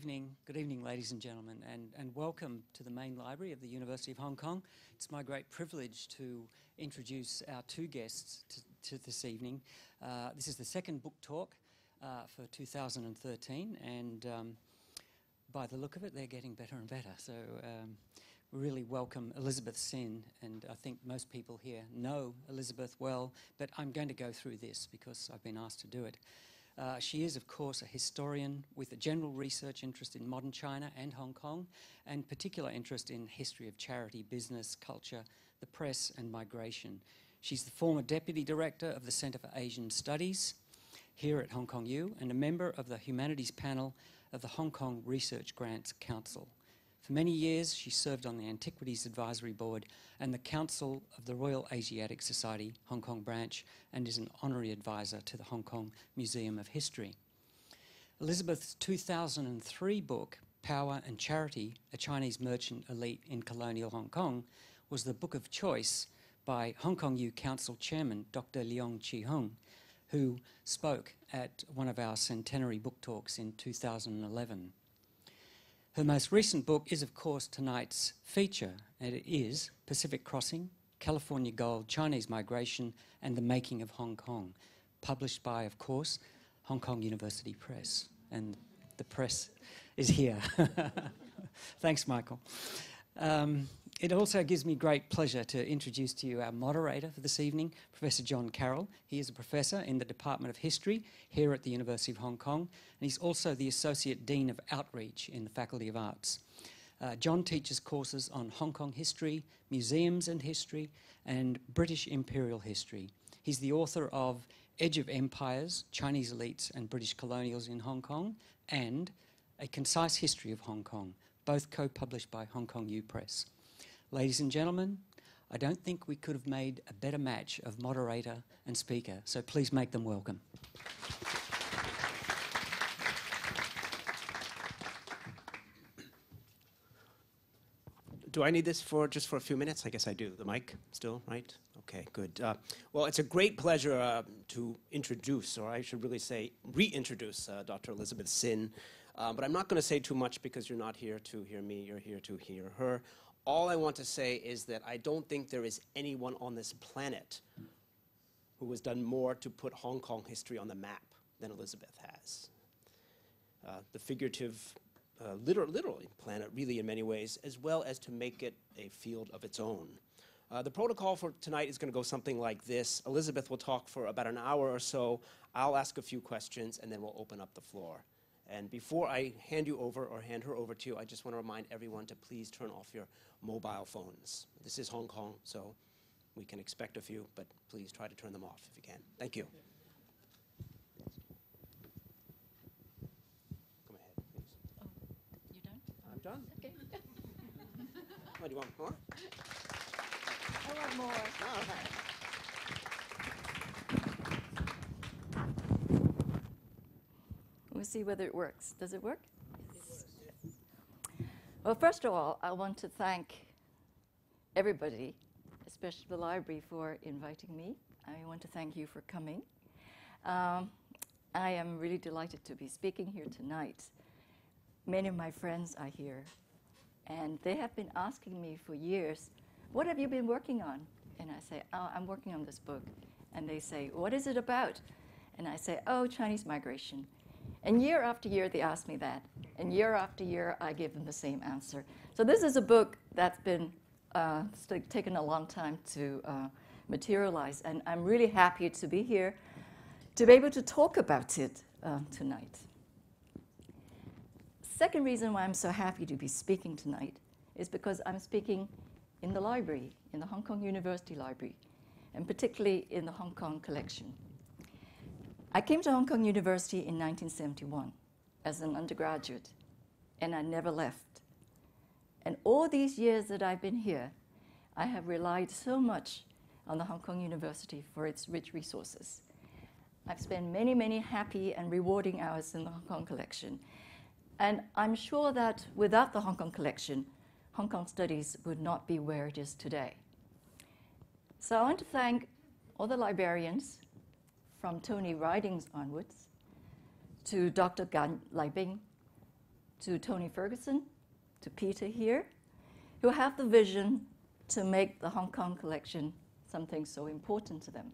Good evening, ladies and gentlemen, and welcome to the main library of the University of Hong Kong. It's my great privilege to introduce our two guests to this evening. This is the second book talk for 2013, and by the look of it, they're getting better and better. So we really welcome Elizabeth Sinn, and I think most people here know Elizabeth well, but I'm going to go through this because I've been asked to do it. She is, of course, a historian with a general research interest in modern China and Hong Kong, and particular interest in history of charity, business, culture, the press, and migration. She's the former Deputy Director of the Centre for Asian Studies here at Hong Kong U, and a member of the Humanities Panel of the Hong Kong Research Grants Council. For many years, she served on the Antiquities Advisory Board and the Council of the Royal Asiatic Society, Hong Kong branch, and is an honorary advisor to the Hong Kong Museum of History. Elizabeth's 2003 book, Power and Charity, A Chinese Merchant Elite in Colonial Hong Kong, was the book of choice by Hong Kong U Council Chairman Dr Leong Chi-hung, who spoke at one of our centenary book talks in 2011. Her most recent book is, of course, tonight's feature, and it is Pacific Crossing, California Gold, Chinese Migration, and the Making of Hong Kong, published by, of course, Hong Kong University Press. And the press is here. Thanks, Michael. It also gives me great pleasure to introduce to you our moderator for this evening, Professor John Carroll. He is a professor in the Department of History here at the University of Hong Kong, and he's also the Associate Dean of Outreach in the Faculty of Arts. John teaches courses on Hong Kong history, museums and history, and British imperial history. He's the author of Edge of Empires, Chinese Elites and British Colonials in Hong Kong, and A Concise History of Hong Kong, both co-published by Hong Kong U Press. Ladies and gentlemen, I don't think we could have made a better match of moderator and speaker, so please make them welcome. Do I need this just for a few minutes? I guess I do. The mic still, right? Okay, good. Well, it's a great pleasure to introduce, or I should really say reintroduce, Dr. Elizabeth Sinn. But I'm not going to say too much because you're not here to hear me, you're here to hear her. All I want to say is that I don't think there is anyone on this planet who has done more to put Hong Kong history on the map than Elizabeth has. The figurative, literally planet, really in many ways, as well as to make it a field of its own. The protocol for tonight is going to go something like this. Elizabeth will talk for about an hour or so. I'll ask a few questions, and then we'll open up the floor. And before I hand you over or hand her over to you, I just want to remind everyone to please turn off your mobile phones. This is Hong Kong, so we can expect a few, but please try to turn them off if you can. Thank you. Come ahead, please. Oh, you done? I'm done. Okay. Oh, do you want more? I want more. All right. We'll see whether it works. Does it work? Yes. Well, first of all, I want to thank everybody, especially the library, for inviting me. I want to thank you for coming. I am really delighted to be speaking here tonight. Many of my friends are here, and they have been asking me for years, what have you been working on? And I say, oh, I'm working on this book. And they say, what is it about? And I say, oh, Chinese migration. And year after year, they ask me that. And year after year, I give them the same answer. So this is a book that's been taken a long time to materialize. And I'm really happy to be here to be able to talk about it tonight. Second reason why I'm so happy to be speaking tonight is because I'm speaking in the library, in the Hong Kong University Library, and particularly in the Hong Kong collection. I came to Hong Kong University in 1971 as an undergraduate, and I never left. And all these years that I've been here, I have relied so much on the Hong Kong University for its rich resources. I've spent many, many happy and rewarding hours in the Hong Kong collection. And I'm sure that without the Hong Kong collection, Hong Kong studies would not be where it is today. So I want to thank all the librarians, from Tony Ridings onwards, to Dr. Gan Lai Bing, to Tony Ferguson, to Peter here, who have the vision to make the Hong Kong collection something so important to them.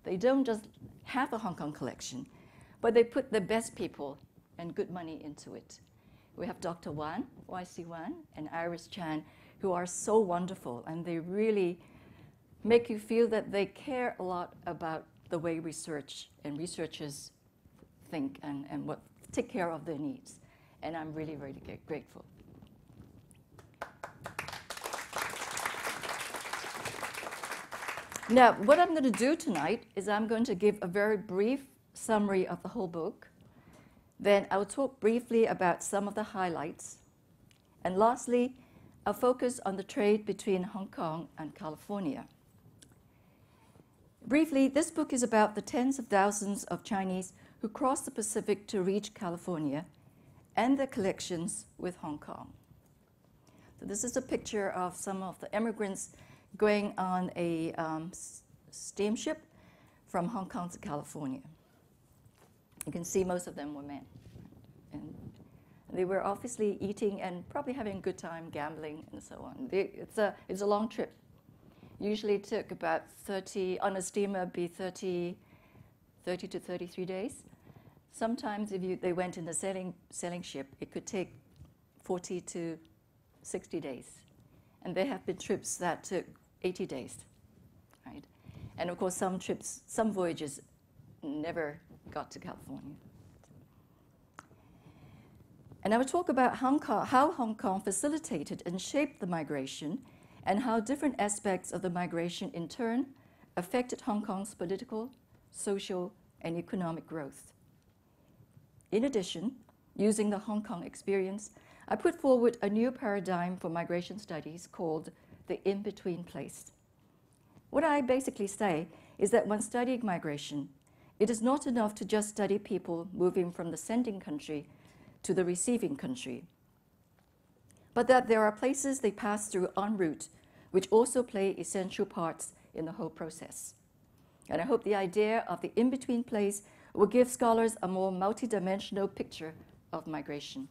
They don't just have a Hong Kong collection, but they put the best people and good money into it. We have Dr. Wan, Y.C. Wan, and Iris Chan, who are so wonderful, and they really make you feel that they care a lot about the way research and researchers think and what take care of their needs. And I'm really, really grateful. Now, what I'm going to do tonight is I'm going to give a very brief summary of the whole book. Then I'll talk briefly about some of the highlights. And lastly, I'll focus on the trade between Hong Kong and California. Briefly, this book is about the tens of thousands of Chinese who crossed the Pacific to reach California and their collections with Hong Kong. So this is a picture of some of the immigrants going on a steamship from Hong Kong to California. You can see most of them were men. And they were obviously eating and probably having a good time, gambling and so on. It's a long trip. Usually it took about 30, on a steamer, be 30 to 33 days. Sometimes if they went in a sailing ship, it could take 40 to 60 days. And there have been trips that took 80 days, right? And of course, some voyages never got to California. And I will talk about how Hong Kong facilitated and shaped the migration, and how different aspects of the migration in turn affected Hong Kong's political, social, and economic growth. In addition, using the Hong Kong experience, I put forward a new paradigm for migration studies called the in-between place. What I basically say is that when studying migration, it is not enough to just study people moving from the sending country to the receiving country, but that there are places they pass through en route which also play essential parts in the whole process. And I hope the idea of the in-between place will give scholars a more multidimensional picture of migration.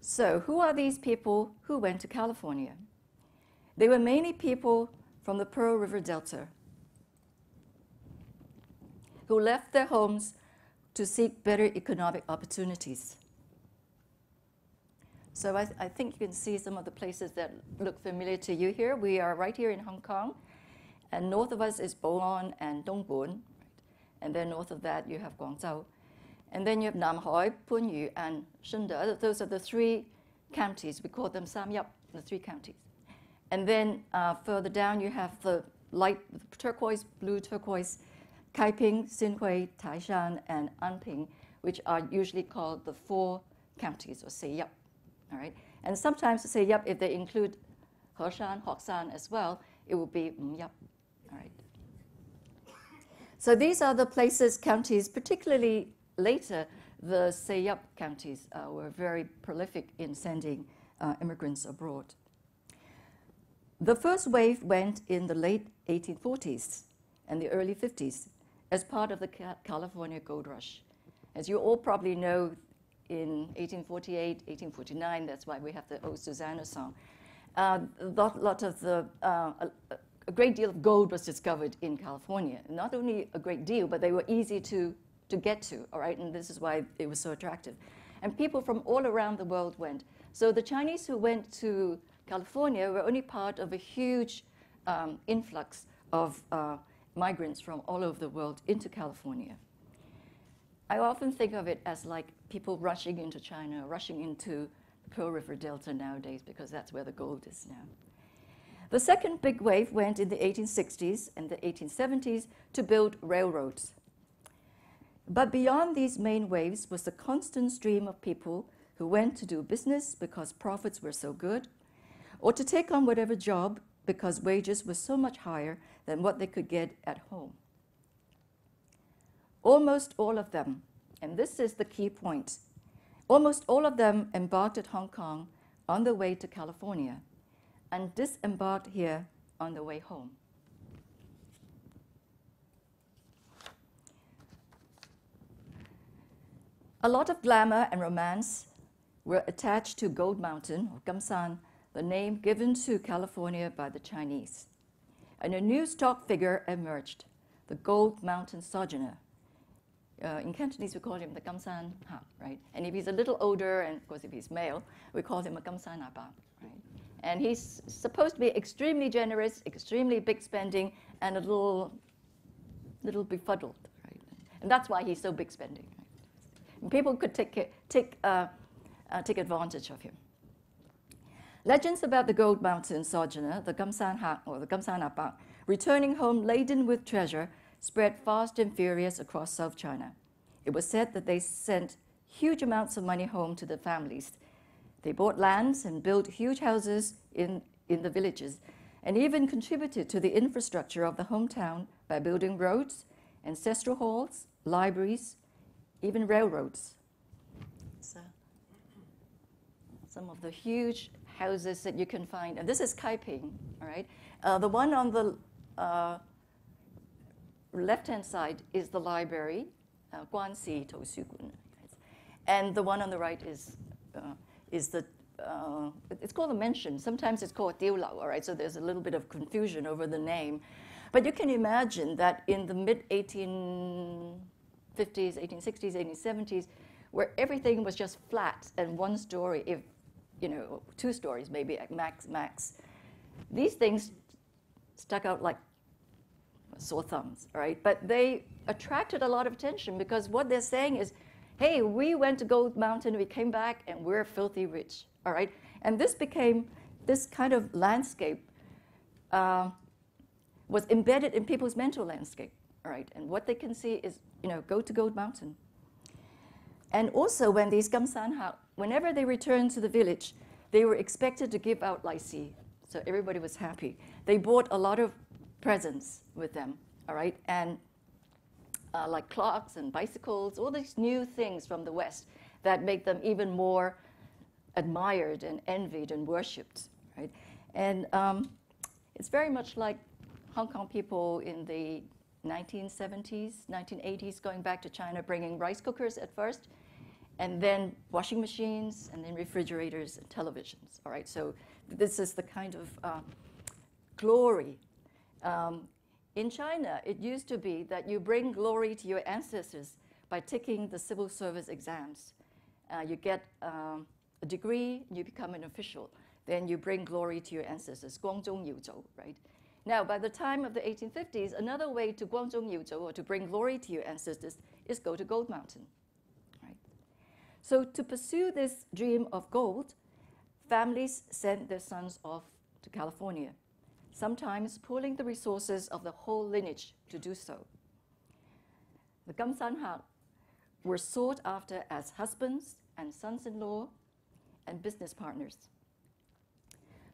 So, who are these people who went to California? They were mainly people from the Pearl River Delta who left their homes to seek better economic opportunities. So I think you can see some of the places that look familiar to you here. We are right here in Hong Kong, and north of us is Bo'an and Dongbuan, and then north of that you have Guangzhou. And then you have Namhoi, Punyu, and Shunde. Those are the three counties. We call them Samyap, the three counties. And then further down you have the light turquoise, blue turquoise, Kaiping, Xinhui, Taishan, and Anping, which are usually called the four counties, or Seiyap. All right? And sometimes Seiyap, if they include Heshan, Hokshan as well, it will be Yap. All right. So these are the places, counties, particularly later, the Seiyap counties were very prolific in sending immigrants abroad. The first wave went in the late 1840s and the early 50s as part of the California gold rush. As you all probably know, in 1848, 1849, that's why we have the old Susanna song, a great deal of gold was discovered in California. Not only a great deal, but they were easy to get to, all right? And this is why it was so attractive. And people from all around the world went. So the Chinese who went to California were only part of a huge influx of migrants from all over the world into California. I often think of it as like people rushing into China, rushing into the Pearl River Delta nowadays, because that's where the gold is now. The second big wave went in the 1860s and the 1870s to build railroads. But beyond these main waves was the constant stream of people who went to do business because profits were so good, or to take on whatever job because wages were so much higher than what they could get at home. Almost all of them, and this is the key point, almost all of them embarked at Hong Kong on the way to California and disembarked here on the way home. A lot of glamour and romance were attached to Gold Mountain, or Gamsan, the name given to California by the Chinese. And a new stock figure emerged, the Gold Mountain sojourner. In Cantonese, we call him the Gamsan Ha, right? And if he's a little older, and of course if he's male, we call him a Gamsan Aba, right? And he's supposed to be extremely generous, extremely big spending, and a little befuddled, right? And that's why he's so big spending. Right? And people could take advantage of him. Legends about the Gold Mountain sojourner, the Gamsan Ha or the Gamsan Aba, returning home laden with treasure, spread fast and furious across South China. It was said that they sent huge amounts of money home to their families. They bought lands and built huge houses in the villages, and even contributed to the infrastructure of the hometown by building roads, ancestral halls, libraries, even railroads. So, some of the huge houses that you can find, and this is Kaiping, all right? The one on the left-hand side is the library, Guanxi Tosugun, and the one on the right is the it's called a mansion. Sometimes it's called Diulao, all right? So there's a little bit of confusion over the name, but you can imagine that in the mid-1850s, 1860s, 1870s, where everything was just flat and one story, if you know, 2 stories maybe at max. These things stuck out like sore thumbs, right? But they attracted a lot of attention because what they're saying is, hey, we went to Gold Mountain, we came back, and we're filthy rich, all right? And this became, this kind of landscape was embedded in people's mental landscape, all right? And what they can see is, you know, go to Gold Mountain. And also when these Gamsan Ha, whenever they returned to the village, they were expected to give out lai si. So everybody was happy. They bought a lot of presents with them, all right? And like clocks and bicycles, all these new things from the West that make them even more admired and envied and worshipped, right? And it's very much like Hong Kong people in the 1970s, 1980s, going back to China, bringing rice cookers at first, and then washing machines, and then refrigerators and televisions, all right? So this is the kind of glory. In China, it used to be that you bring glory to your ancestors by taking the civil service exams. You get a degree, you become an official. Then you bring glory to your ancestors, 光宗耀祖, right? Now, by the time of the 1850s, another way to 光宗耀祖, or to bring glory to your ancestors, is go to Gold Mountain, right? So to pursue this dream of gold, families sent their sons off to California, sometimes pooling the resources of the whole lineage to do so. The Gamsan Ha were sought after as husbands and sons-in-law and business partners.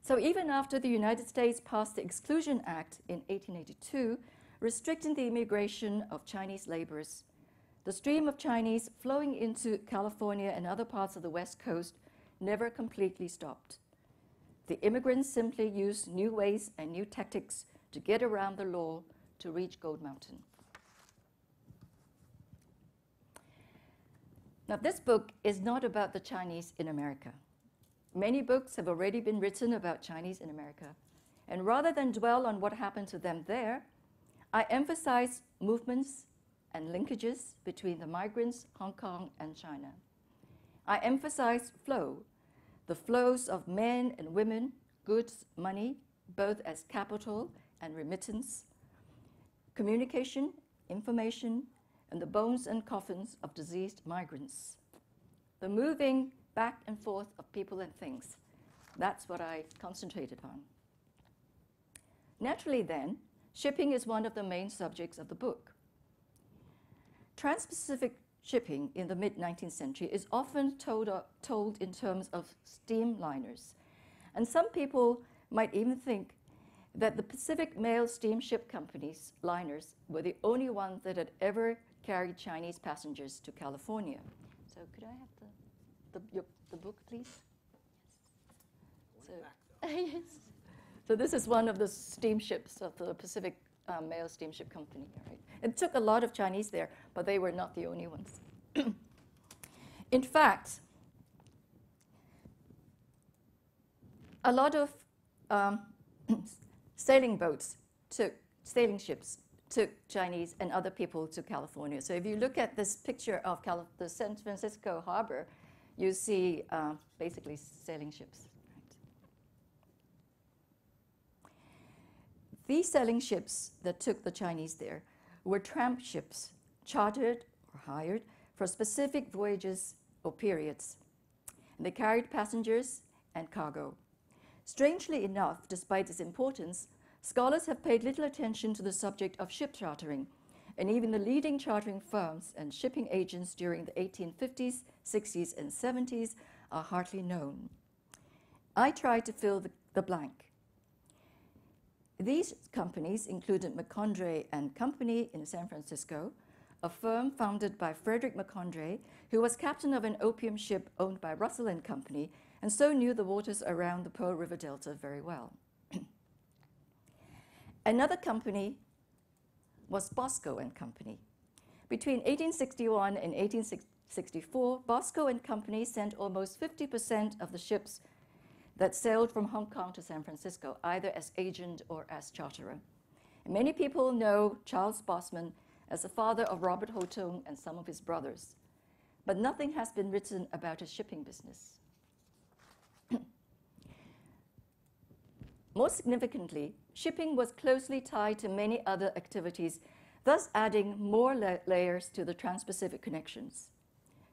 So even after the United States passed the Exclusion Act in 1882, restricting the immigration of Chinese laborers, the stream of Chinese flowing into California and other parts of the West Coast never completely stopped. The immigrants simply used new ways and new tactics to get around the law to reach Gold Mountain. Now, this book is not about the Chinese in America. Many books have already been written about Chinese in America. And rather than dwell on what happened to them there, I emphasize movements and linkages between the migrants, Hong Kong, and China. I emphasize flow, the flows of men and women, goods, money, both as capital and remittance, communication, information, and the bones and coffins of diseased migrants. The moving back and forth of people and things. That's what I concentrated on. Naturally then, shipping is one of the main subjects of the book. Trans-Pacific shipping in the mid-19th century is often told in terms of steamliners. And some people might even think that the Pacific Mail Steamship Company's liners were the only ones that had ever carried Chinese passengers to California. So could I have the book, please? Yes. So, yes. So this is one of the steamships of the Pacific Mail Steamship Company. Right? It took a lot of Chinese there, but they were not the only ones. In fact, a lot of sailing ships took Chinese and other people to California. So if you look at this picture of the San Francisco harbor, you see basically sailing ships. Right? These sailing ships that took the Chinese there were tramp ships, chartered or hired for specific voyages or periods. And they carried passengers and cargo. Strangely enough, despite its importance, scholars have paid little attention to the subject of ship chartering, and even the leading chartering firms and shipping agents during the 1850s, 60s, and 70s are hardly known. I tried to fill the blank. These companies included McCondray and Company in San Francisco, a firm founded by Frederick McCondray, who was captain of an opium ship owned by Russell and Company, and so knew the waters around the Pearl River Delta very well. Another company was Bosco and Company. Between 1861 and 1864, Bosco and Company sent almost 50% of the ships that sailed from Hong Kong to San Francisco, either as agent or as charterer. And many people know Charles Bosman as the father of Robert Ho Tung and some of his brothers, but nothing has been written about his shipping business. Most significantly, shipping was closely tied to many other activities, thus adding more layers to the trans-Pacific connections.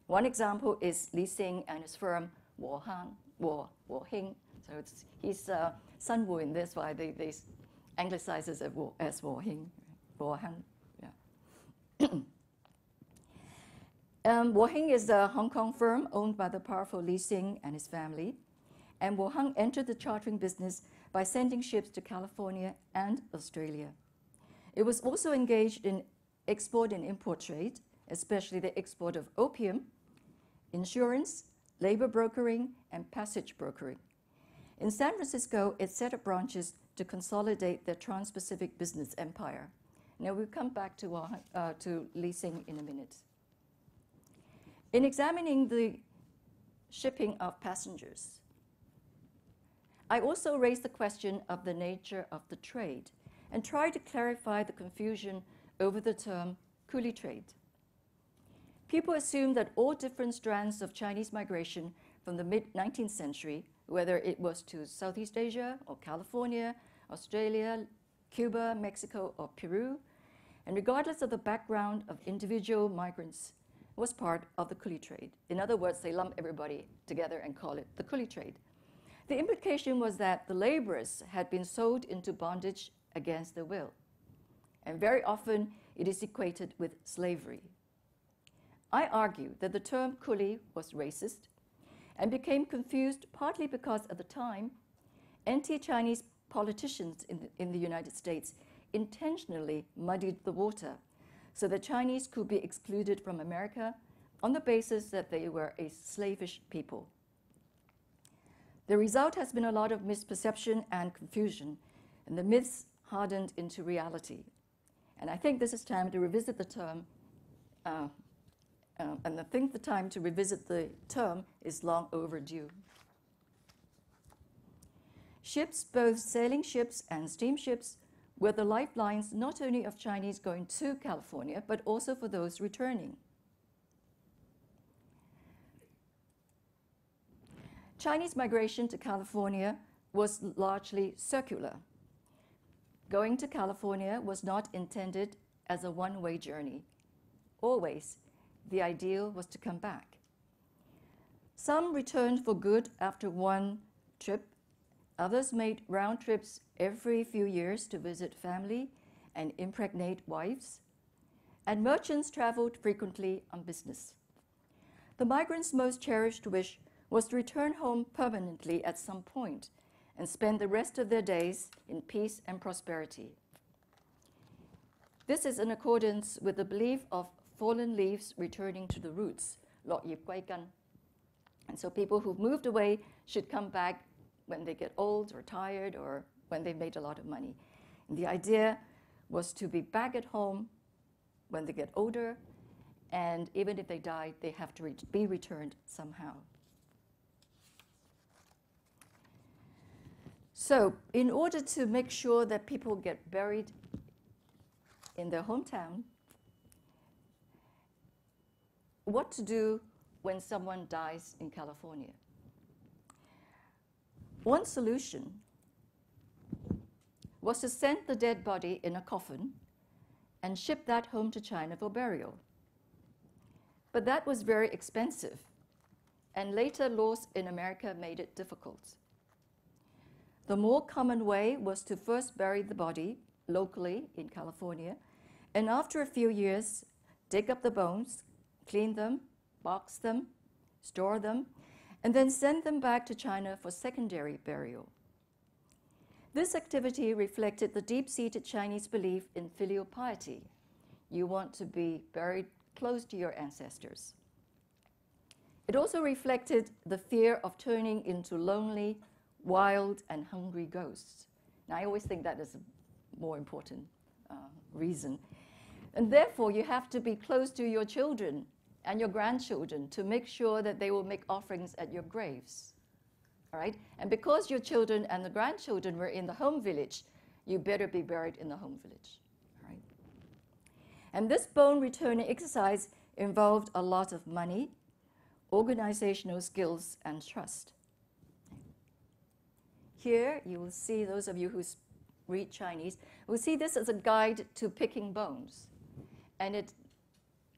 One example is Li Xing and his firm Wo Hing. So he's Sun Wu in this, why they anglicize it as Wo Hing. Wo Hang, yeah. Wo Hing is a Hong Kong firm owned by the powerful Li Xing and his family. And Wo Hang entered the chartering business by sending ships to California and Australia. It was also engaged in export and import trade, especially the export of opium, insurance, labor brokering, and passage brokering. In San Francisco, it set up branches to consolidate their trans-Pacific business empire. Now we'll come back to Li Xing in a minute. In examining the shipping of passengers, I also raised the question of the nature of the trade and tried to clarify the confusion over the term coolie trade. People assume that all different strands of Chinese migration from the mid-19th century, whether it was to Southeast Asia or California, Australia, Cuba, Mexico, or Peru, and regardless of the background of individual migrants, was part of the coolie trade. In other words, they lump everybody together and call it the coolie trade. The implication was that the laborers had been sold into bondage against their will, and very often it is equated with slavery. I argue that the term coolie was racist and became confused partly because at the time, anti-Chinese politicians in the United States intentionally muddied the water so that Chinese could be excluded from America on the basis that they were a slavish people. The result has been a lot of misperception and confusion, and the myths hardened into reality. And I think this is time to revisit the term, and I think the time to revisit the term is long overdue. Ships, both sailing ships and steamships, were the lifelines not only of Chinese going to California, but also for those returning. Chinese migration to California was largely circular. Going to California was not intended as a one-way journey. Always, the ideal was to come back. Some returned for good after one trip. Others made round trips every few years to visit family and impregnate wives. And merchants traveled frequently on business. The migrants' most cherished wish was to return home permanently at some point and spend the rest of their days in peace and prosperity. This is in accordance with the belief of fallen leaves returning to the roots, 落葉歸根. And so people who've moved away should come back when they get old or tired or when they've made a lot of money. And the idea was to be back at home when they get older And even if they died, they have to be returned somehow. So in order to make sure that people get buried in their hometown, what to do when someone dies in California? One solution was to send the dead body in a coffin and ship that home to China for burial. But that was very expensive, and later laws in America made it difficult. The more common way was to first bury the body locally in California, and after a few years, dig up the bones, clean them, box them, store them, and then send them back to China for secondary burial. This activity reflected the deep-seated Chinese belief in filial piety. You want to be buried close to your ancestors. It also reflected the fear of turning into lonely, wild, and hungry ghosts. Now, I always think that is a more important reason. And therefore, you have to be close to your children and your grandchildren to make sure that they will make offerings at your graves. All right? And because your children and the grandchildren were in the home village, you better be buried in the home village. All right? And this bone returning exercise involved a lot of money, organizational skills, and trust. Here, you will see, those of you who read Chinese, will see this as a guide to picking bones. And it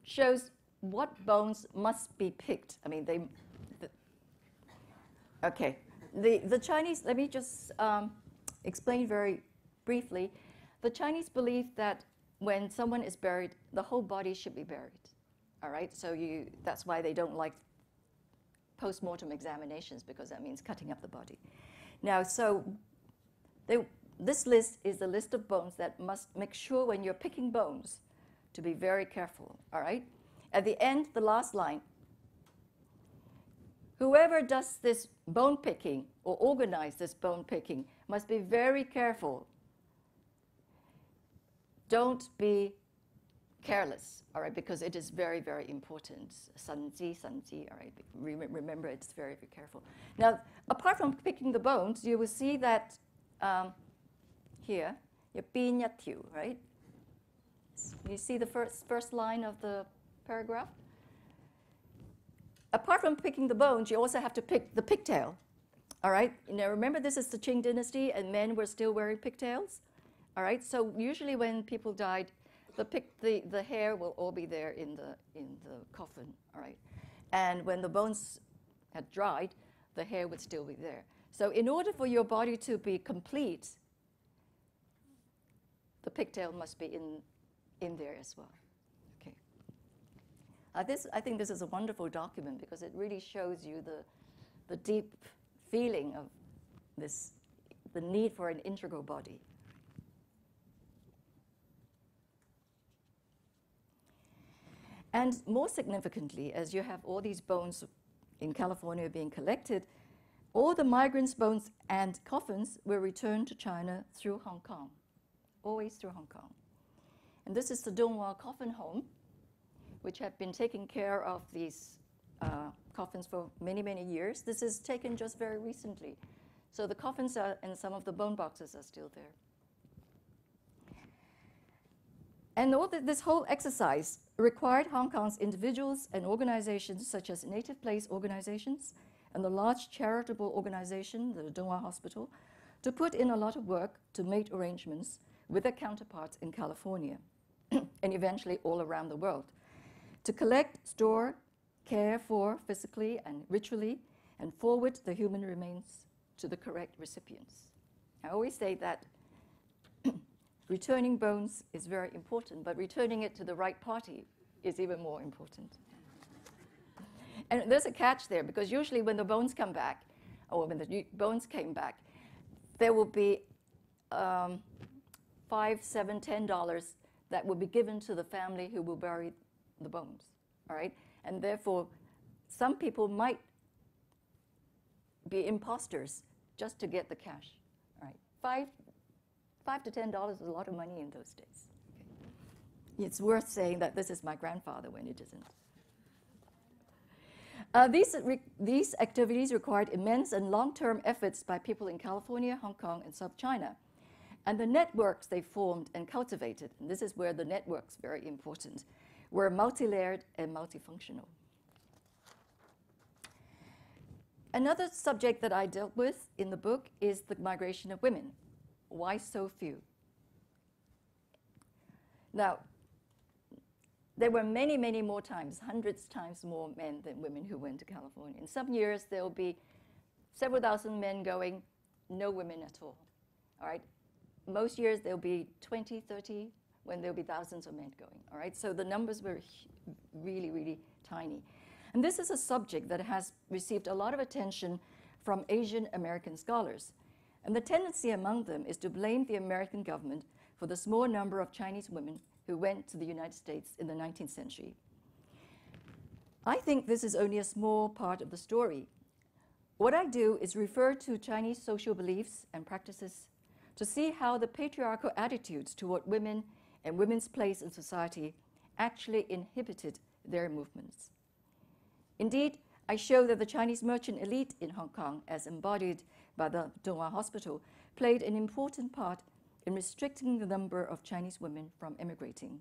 shows what bones must be picked. I mean, okay. The Chinese, let me just explain very briefly. The Chinese believe that when someone is buried, the whole body should be buried. All right? So that's why they don't like post-mortem examinations, because that means cutting up the body. Now, so this list is the list of bones that must make sure when you're picking bones to be very careful, all right? At the end, the last line, whoever does this bone picking or organize this bone picking must be very careful. Don't be careless, all right, because it is very, very important. Sanji, all right, remember it's very, very careful. Now, apart from picking the bones, you will see that here, right? You see the first line of the paragraph? Apart from picking the bones, you also have to pick the pigtail, all right? Now, remember, this is the Qing dynasty, and men were still wearing pigtails, all right? So usually when people died, the hair will all be there in the coffin, all right? And when the bones had dried, the hair would still be there. So in order for your body to be complete, the pigtail must be in there as well. Okay. I think this is a wonderful document because it really shows you the deep feeling of this, the need for an integral body. And more significantly, as you have all these bones in California being collected, all the migrants' bones and coffins were returned to China through Hong Kong, always through Hong Kong. And this is the Donghua Coffin Home, which have been taking care of these coffins for many, many years. This is taken just very recently. So the coffins and some of the bone boxes are still there. And this whole exercise required Hong Kong's individuals and organizations such as Native Place organizations and the large charitable organization, the Donghua Hospital, to put in a lot of work to make arrangements with their counterparts in California and eventually all around the world to collect, store, care for physically and ritually, and forward the human remains to the correct recipients. I always say that returning bones is very important, but returning it to the right party is even more important. And there's a catch there, because usually when the bones come back, or when the bones came back, there will be $5, $7, $10 that will be given to the family who will bury the bones, all right? And therefore, some people might be imposters just to get the cash, all right? $5 to $10 is a lot of money in those days. Okay. it's worth saying that this is my grandfather when it isn't. These activities required immense and long-term efforts by people in California, Hong Kong, and South China. And the networks they formed and cultivated, and this is where the network's very important, were multi-layered and multifunctional. Another subject that I dealt with in the book is the migration of women. Why so few? Now, there were many, many more times, hundreds times more men than women who went to California. In some years, there will be several thousand men going, no women at all. All right? Most years, there will be 20, 30, when there will be thousands of men going. All right? So the numbers were really, really tiny. And this is a subject that has received a lot of attention from Asian American scholars. And the tendency among them is to blame the American government for the small number of Chinese women who went to the United States in the 19th century. I think this is only a small part of the story. What I do is refer to Chinese social beliefs and practices to see how the patriarchal attitudes toward women and women's place in society actually inhibited their movements. Indeed, I show that the Chinese merchant elite in Hong Kong, as embodied by the Dongwa Hospital, played an important part in restricting the number of Chinese women from immigrating.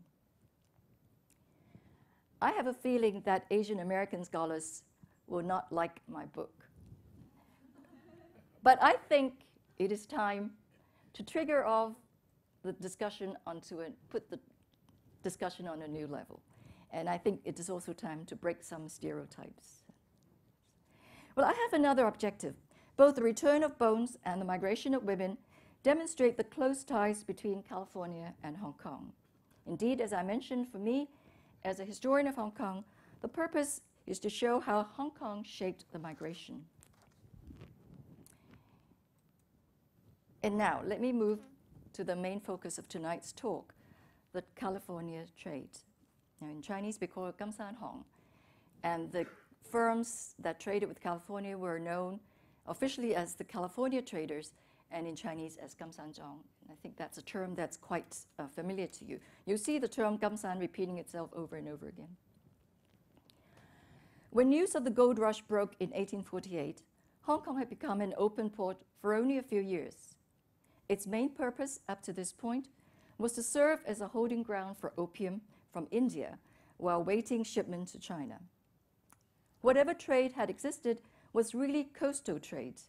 I have a feeling that Asian American scholars will not like my book. But I think it is time to trigger off the discussion put the discussion on a new level. And I think it is also time to break some stereotypes. Well, I have another objective. Both the return of bones and the migration of women demonstrate the close ties between California and Hong Kong. Indeed, as I mentioned, for me, as a historian of Hong Kong, the purpose is to show how Hong Kong shaped the migration. And now, let me move to the main focus of tonight's talk, the California trade. Now, in Chinese, we call it Gamsan Hong. And the firms that traded with California were known officially as the California traders, and in Chinese as Gamsan Zhong. I think that's a term that's quite familiar to you. You see the term Gamsan repeating itself over and over again. When news of the gold rush broke in 1848, Hong Kong had become an open port for only a few years. Its main purpose up to this point was to serve as a holding ground for opium from India while waiting shipment to China. Whatever trade had existed was really coastal trade.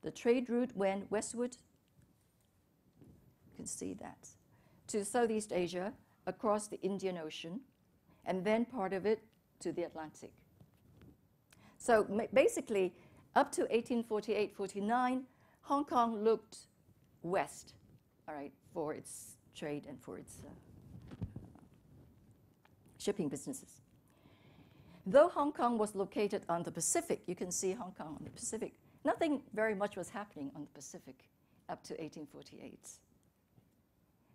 The trade route went westward, you can see that, to Southeast Asia, across the Indian Ocean, and then part of it to the Atlantic. So basically, up to 1848-49, Hong Kong looked west, all right, for its trade and for its shipping businesses. Though Hong Kong was located on the Pacific, you can see Hong Kong on the Pacific, nothing very much was happening on the Pacific up to 1848.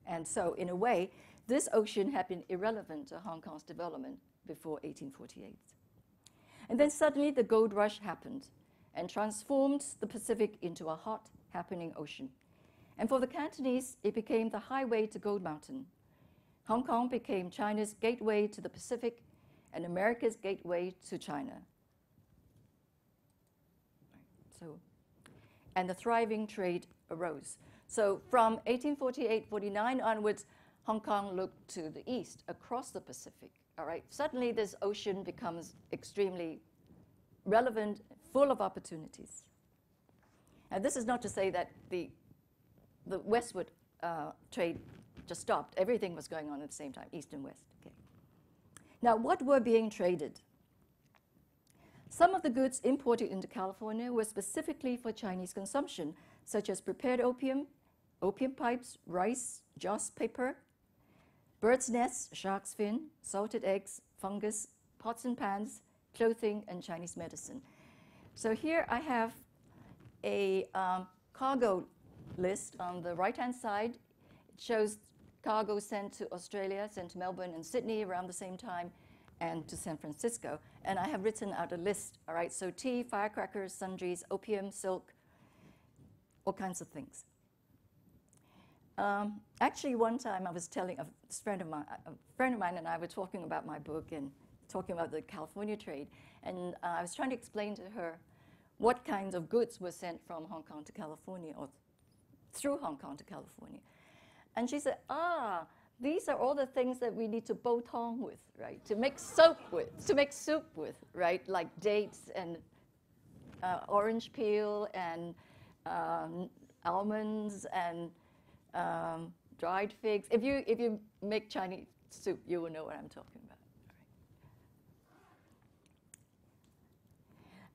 And so, in a way, this ocean had been irrelevant to Hong Kong's development before 1848. And then suddenly the gold rush happened and transformed the Pacific into a hot, happening ocean. And for the Cantonese, it became the highway to Gold Mountain. Hong Kong became China's gateway to the Pacific and America's gateway to China. And the thriving trade arose. So from 1848-49 onwards, Hong Kong looked to the east, across the Pacific. All right. Suddenly, this ocean becomes extremely relevant, full of opportunities. And this is not to say that the westward trade just stopped. Everything was going on at the same time, east and west. Okay. Now, what were being traded? Some of the goods imported into California were specifically for Chinese consumption, such as prepared opium, opium pipes, rice, joss paper, bird's nests, shark's fin, salted eggs, fungus, pots and pans, clothing, and Chinese medicine. So here I have a cargo list on the right-hand side. It shows cargo sent to Australia, sent to Melbourne and Sydney around the same time, and to San Francisco. And I have written out a list, all right? So tea, firecrackers, sundries, opium, silk, all kinds of things. Actually, one time I was telling a friend of mine and I were talking about my book and talking about the California trade, and I was trying to explain to her what kinds of goods were sent from Hong Kong to California or through Hong Kong to California. And she said, these are all the things that we need to bow tong with, right? To make soup with, right? Like dates and orange peel and almonds and dried figs. If you make Chinese soup, you will know what I'm talking about.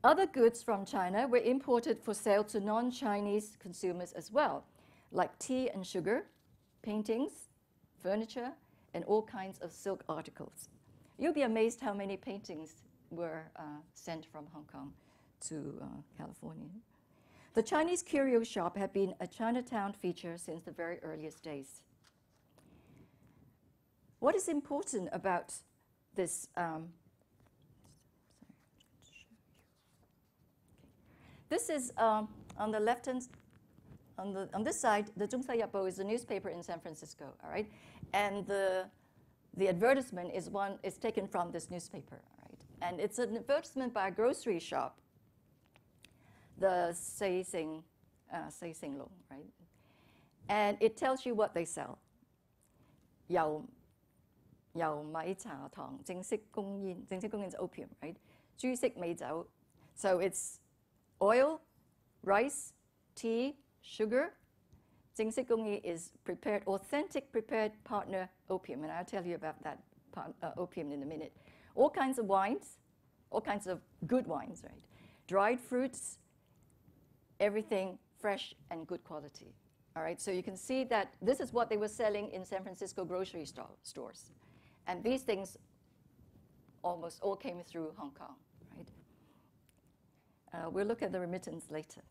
Right. Other goods from China were imported for sale to non-Chinese consumers as well, like tea and sugar, paintings, furniture, and all kinds of silk articles. You'll be amazed how many paintings were sent from Hong Kong to California. The Chinese curio shop had been a Chinatown feature since the very earliest days. What is important about this? This is on the left hand. On this side, the Zhongsa Yabou is a newspaper in San Francisco, all right? And the advertisement is taken from this newspaper, all right? And it's an advertisement by a grocery shop, the Sei Sing Long, right? And it tells you what they sell. 油米茶糖正式供煙is opium, right? 豬式美酒. So it's oil, rice, tea, sugar. 正式工藝 is prepared, authentic prepared partner opium, and I'll tell you about that opium in a minute. All kinds of wines, all kinds of good wines, right? Dried fruits, everything fresh and good quality. All right, so you can see that this is what they were selling in San Francisco grocery stores. And these things almost all came through Hong Kong, right? We'll look at the remittance later.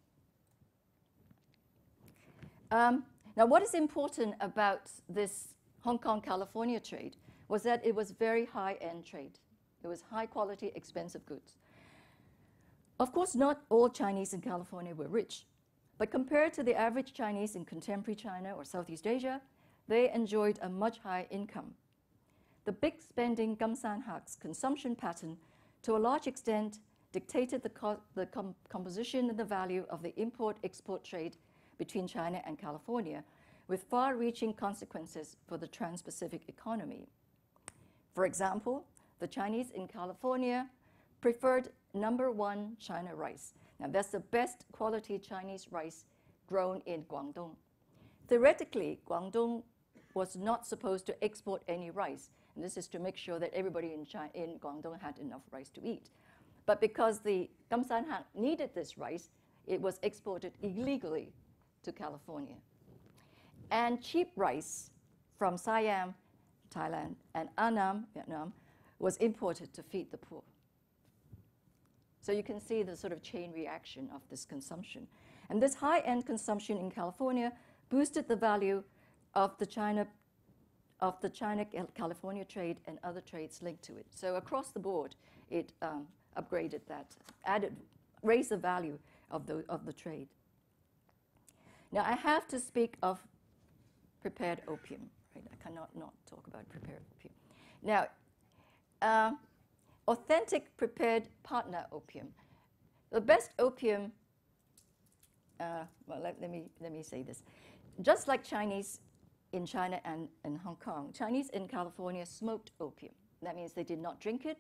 Now, what is important about this Hong Kong-California trade was that it was very high-end trade. It was high-quality, expensive goods. Of course, not all Chinese in California were rich, but compared to the average Chinese in contemporary China or Southeast Asia, they enjoyed a much higher income. The big spending Gamsan Hak's consumption pattern, to a large extent, dictated the composition and the value of the import-export trade between China and California, with far-reaching consequences for the trans-Pacific economy. For example, the Chinese in California preferred #1 China rice. Now, that's the best quality Chinese rice grown in Guangdong. Theoretically, Guangdong was not supposed to export any rice, and this is to make sure that everybody in Guangdong had enough rice to eat. But because the Gamsan Hak needed this rice, it was exported illegally to California. And cheap rice from Siam, Thailand, and Annam, Vietnam, was imported to feed the poor. So you can see the sort of chain reaction of this consumption. And this high-end consumption in California boosted the value of the China-California trade and other trades linked to it. So across the board, it upgraded that, raised the value of the trade. Now, I have to speak of prepared opium, right? I cannot not talk about prepared opium. Now, authentic prepared partner opium. The best opium, well, let me say this. Just like Chinese in China and Hong Kong, Chinese in California smoked opium. That means they did not drink it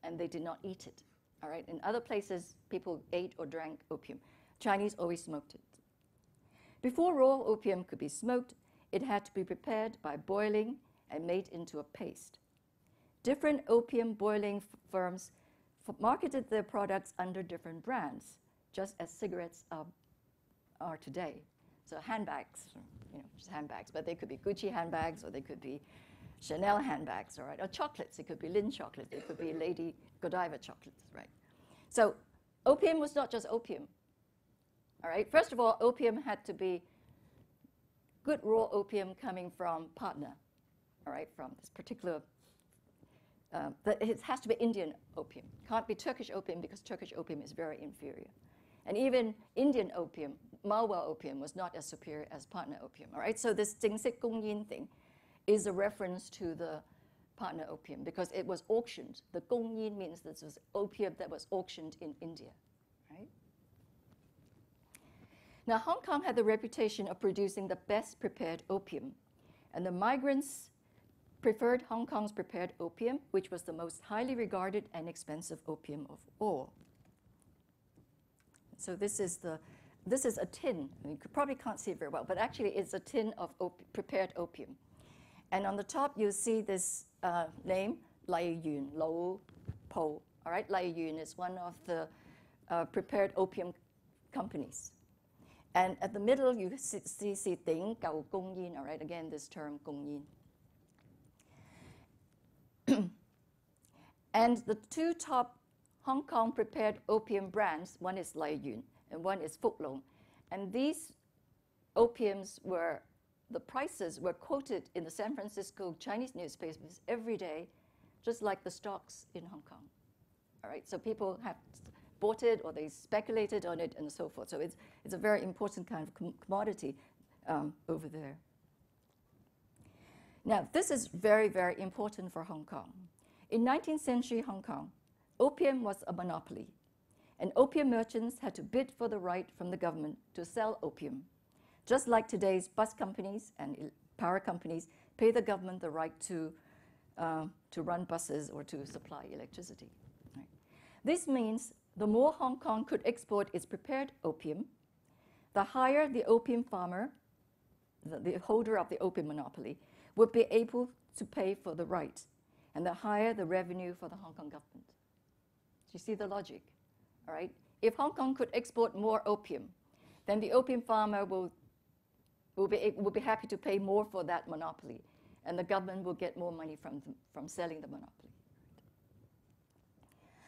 and they did not eat it. All right. In other places, people ate or drank opium. Chinese always smoked it. Before raw opium could be smoked, it had to be prepared by boiling and made into a paste. Different opium boiling firms marketed their products under different brands, just as cigarettes are today. So handbags, just handbags, but they could be Gucci handbags or they could be Chanel handbags, all right? Or chocolates, it could be Lin chocolate, it could be Lady Godiva chocolates, right? So opium was not just opium, all right? First of all, opium had to be good raw opium coming from partner, all right, from this particular, it has to be Indian opium. Can't be Turkish opium because Turkish opium is very inferior. And even Indian opium, Malwa opium, was not as superior as partner opium. All right, so this 正式供應 thing is a reference to the partner opium because it was auctioned. The 供應 means this was opium that was auctioned in India. Right? Now, Hong Kong had the reputation of producing the best prepared opium, and the migrants preferred Hong Kong's prepared opium, which was the most highly regarded and expensive opium of all. So this is a tin. You probably can't see it very well, but actually it's a tin of prepared opium. And on the top, you see this name, Lai Yun, Lo Po. All right, Lai Yun is one of the prepared opium companies. And at the middle, you see Ting Gao Gong Yin. All right, again, this term Gong Yin. And the two top Hong Kong prepared opium brands, one is Lai Yun and one is Phúc Long. And these opiums the prices were quoted in the San Francisco Chinese newspapers every day, just like the stocks in Hong Kong. All right, so people have bought it or they speculated on it and so forth. So it's a very important kind of commodity over there. Now, this is very, very important for Hong Kong. In 19th century Hong Kong, opium was a monopoly, and opium merchants had to bid for the right from the government to sell opium, just like today's bus companies and power companies pay the government the right to run buses or to supply electricity. Right. This means the more Hong Kong could export its prepared opium, the higher the opium farmer, the holder of the opium monopoly, would be able to pay for the right, and the higher the revenue for the Hong Kong government. Do you see the logic? All right. If Hong Kong could export more opium, then the opium farmer will be happy to pay more for that monopoly, and the government will get more money from selling the monopoly.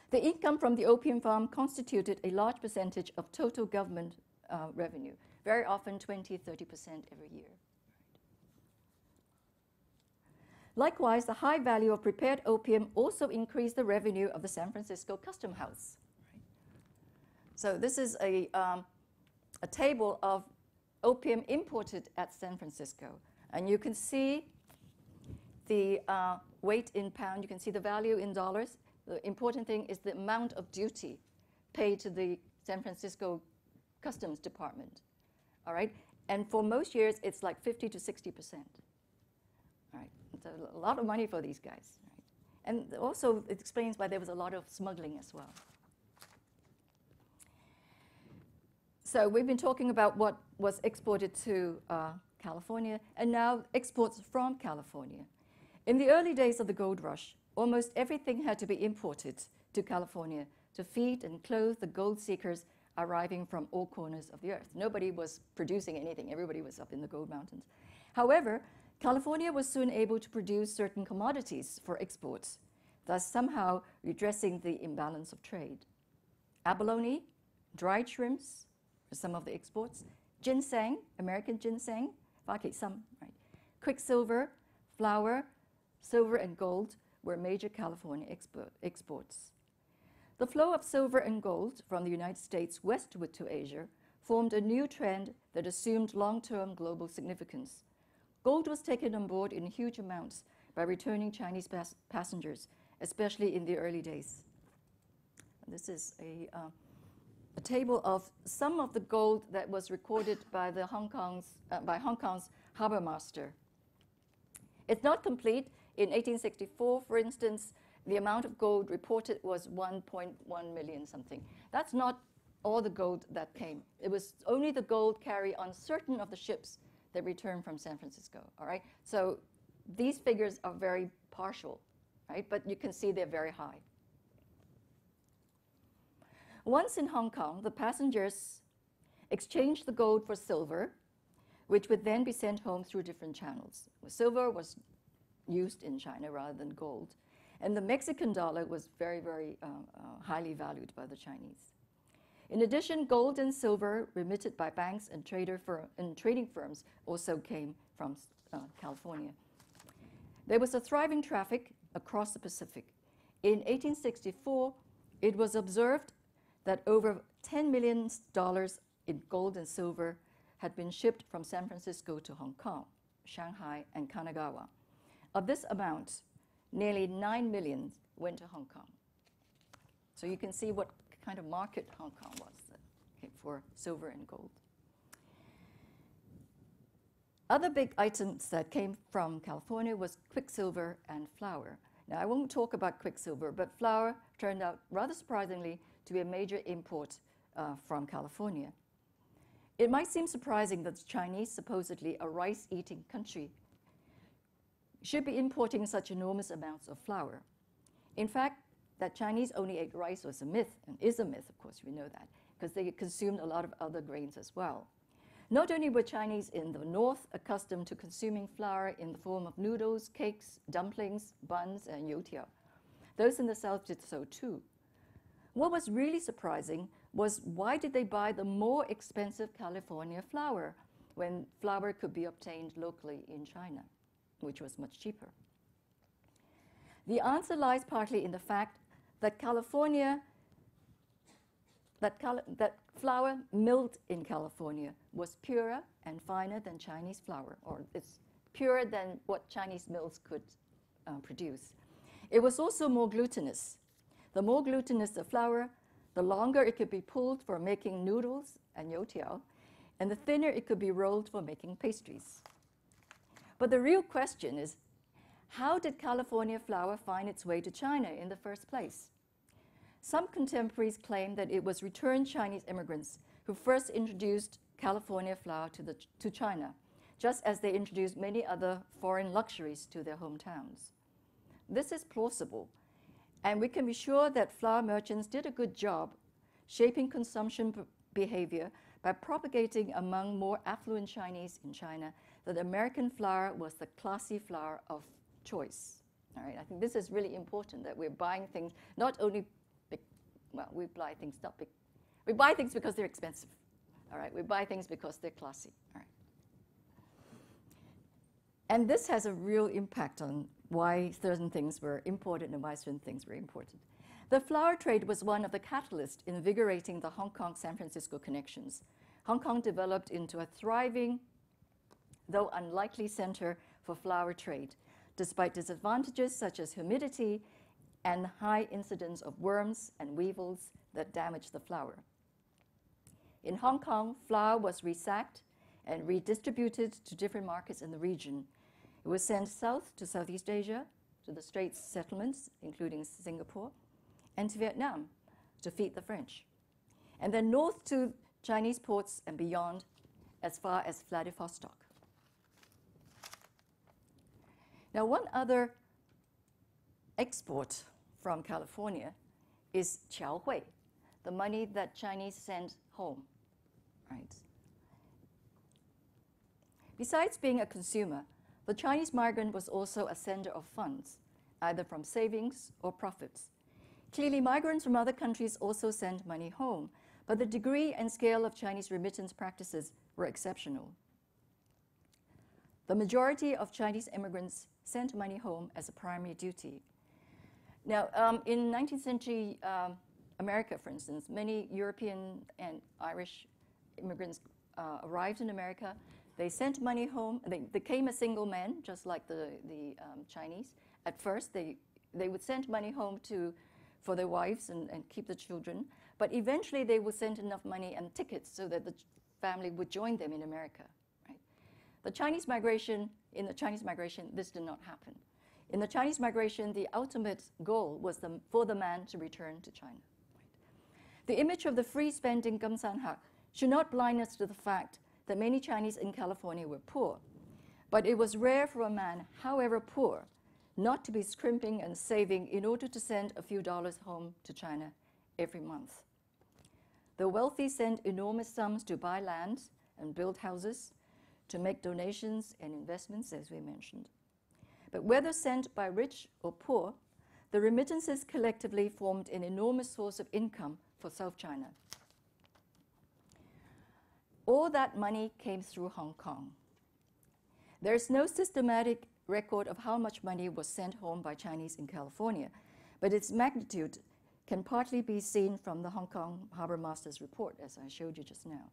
The income from the opium farm constituted a large percentage of total government revenue, very often 20-30% every year. Likewise, the high value of prepared opium also increased the revenue of the San Francisco Custom House. Right? So this is a table of opium imported at San Francisco. And you can see the weight in pound. You can see the value in dollars. The important thing is the amount of duty paid to the San Francisco Customs Department. All right? And for most years, it's like 50 to 60%. All right? It's a lot of money for these guys. Right? And also, it explains why there was a lot of smuggling as well. So we've been talking about what was exported to California, and now exports from California. In the early days of the gold rush, almost everything had to be imported to California to feed and clothe the gold seekers arriving from all corners of the earth. Nobody was producing anything. Everybody was up in the gold mountains. However, California was soon able to produce certain commodities for exports, thus somehow redressing the imbalance of trade. Abalone, dried shrimps, some of the exports, ginseng, American ginseng, right? Quicksilver, flour, silver, and gold were major California exports. The flow of silver and gold from the United States westward to Asia formed a new trend that assumed long-term global significance. Gold was taken on board in huge amounts by returning Chinese passengers, especially in the early days. This is a table of some of the gold that was recorded by Hong Kong's harbor master. It's not complete. In 1864, for instance, the amount of gold reported was 1.1 million something. That's not all the gold that came. It was only the gold carried on certain of the ships that returned from San Francisco. All right. So these figures are very partial, right? But you can see they're very high. Once in Hong Kong, the passengers exchanged the gold for silver, which would then be sent home through different channels. Silver was used in China rather than gold. And the Mexican dollar was very, very highly valued by the Chinese. In addition, gold and silver remitted by banks and trading firms also came from California. There was a thriving traffic across the Pacific. In 1864, it was observed that over $10 million in gold and silver had been shipped from San Francisco to Hong Kong, Shanghai, and Kanagawa. Of this amount, nearly 9 million went to Hong Kong. So you can see what kind of market Hong Kong was for silver and gold. Other big items that came from California was quicksilver and flour. Now, I won't talk about quicksilver, but flour turned out, rather surprisingly, to be a major import from California. It might seem surprising that the Chinese, supposedly a rice-eating country, should be importing such enormous amounts of flour. In fact, that Chinese only ate rice was a myth, and is a myth, of course, we know that, because they consumed a lot of other grains as well. Not only were Chinese in the north accustomed to consuming flour in the form of noodles, cakes, dumplings, buns, and youtiao, those in the south did so too. What was really surprising was why did they buy the more expensive California flour when flour could be obtained locally in China, which was much cheaper? The answer lies partly in the fact that that flour milled in California was purer and finer than Chinese flour, or it's purer than what Chinese mills could produce. It was also more glutinous. The more glutinous the flour, the longer it could be pulled for making noodles and youtiao, and the thinner it could be rolled for making pastries. But the real question is, how did California flour find its way to China in the first place? Some contemporaries claim that it was returned Chinese immigrants who first introduced California flour to China, just as they introduced many other foreign luxuries to their hometowns. This is plausible, and we can be sure that flour merchants did a good job shaping consumption behavior by propagating among more affluent Chinese in China that American flour was the classy flour of choice. All right, I think this is really important, that we're buying things not only we buy things we buy things because they're expensive. All right, we buy things because they're classy. All right. And this has a real impact on why certain things were imported and why certain things were imported. The flour trade was one of the catalysts in invigorating the Hong Kong-San Francisco connections. Hong Kong developed into a thriving, though unlikely, center for flour trade, despite disadvantages such as humidity and high incidence of worms and weevils that damage the flour. In Hong Kong, flour was resacked and redistributed to different markets in the region. It was sent south to Southeast Asia, to the Straits settlements, including Singapore, and to Vietnam to feed the French, and then north to Chinese ports and beyond, as far as Vladivostok. Now, one other export from California is qiao hui, the money that Chinese send home, right? Besides being a consumer, the Chinese migrant was also a sender of funds, either from savings or profits. Clearly, migrants from other countries also sent money home, but the degree and scale of Chinese remittance practices were exceptional. The majority of Chinese immigrants sent money home as a primary duty. Now, in 19th century America, for instance, many European and Irish immigrants arrived in America. They sent money home. They became a single man, just like the Chinese. At first, they would send money home for their wives and keep the children. But eventually, they would send enough money and tickets so that the family would join them in America. Right? In the Chinese migration, this did not happen. In the Chinese migration, the ultimate goal was for the man to return to China. Right? The image of the free-spending Gamsanhak should not blind us to the fact that many Chinese in California were poor. But it was rare for a man, however poor, not to be scrimping and saving in order to send a few dollars home to China every month. The wealthy sent enormous sums to buy land and build houses, to make donations and investments, as we mentioned. But whether sent by rich or poor, the remittances collectively formed an enormous source of income for South China. All that money came through Hong Kong. There is no systematic record of how much money was sent home by Chinese in California, but its magnitude can partly be seen from the Hong Kong Harbour Master's report, as I showed you just now.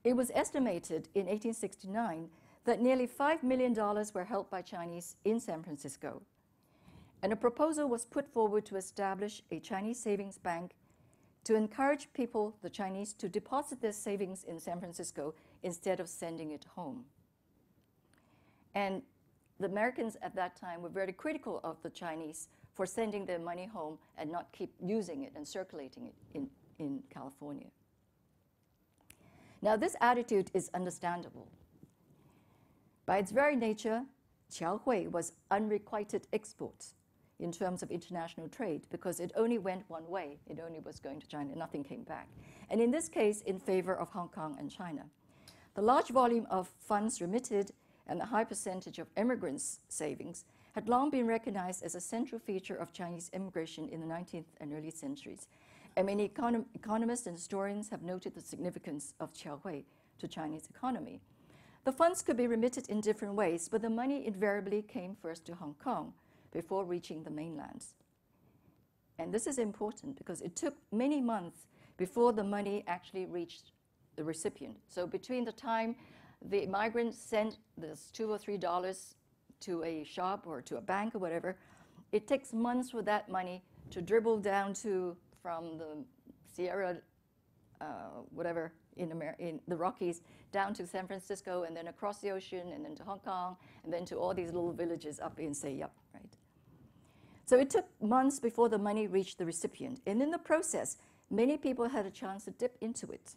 It was estimated in 1869 that nearly $5 million were held by Chinese in San Francisco. And a proposal was put forward to establish a Chinese savings bank to encourage people, the Chinese, to deposit their savings in San Francisco instead of sending it home. And the Americans at that time were very critical of the Chinese for sending their money home and not keep using it and circulating it in California. Now, this attitude is understandable. By its very nature, qiaohui was unrequited export in terms of international trade because it only went one way. It only was going to China. Nothing came back. And in this case, in favor of Hong Kong and China. The large volume of funds remitted and the high percentage of immigrants' savings had long been recognized as a central feature of Chinese immigration in the 19th and early centuries. And many economists and historians have noted the significance of qiaohui to Chinese economy. The funds could be remitted in different ways, but the money invariably came first to Hong Kong before reaching the mainland. And this is important because it took many months before the money actually reached the recipient. So between the time the migrants sent this $2 or $3 to a shop or to a bank or whatever, it takes months for that money to dribble down to from the Sierra, whatever, in the Rockies, down to San Francisco, and then across the ocean, and then to Hong Kong, and then to all these little villages up in Say Yap, right? So it took months before the money reached the recipient. And in the process, many people had a chance to dip into it,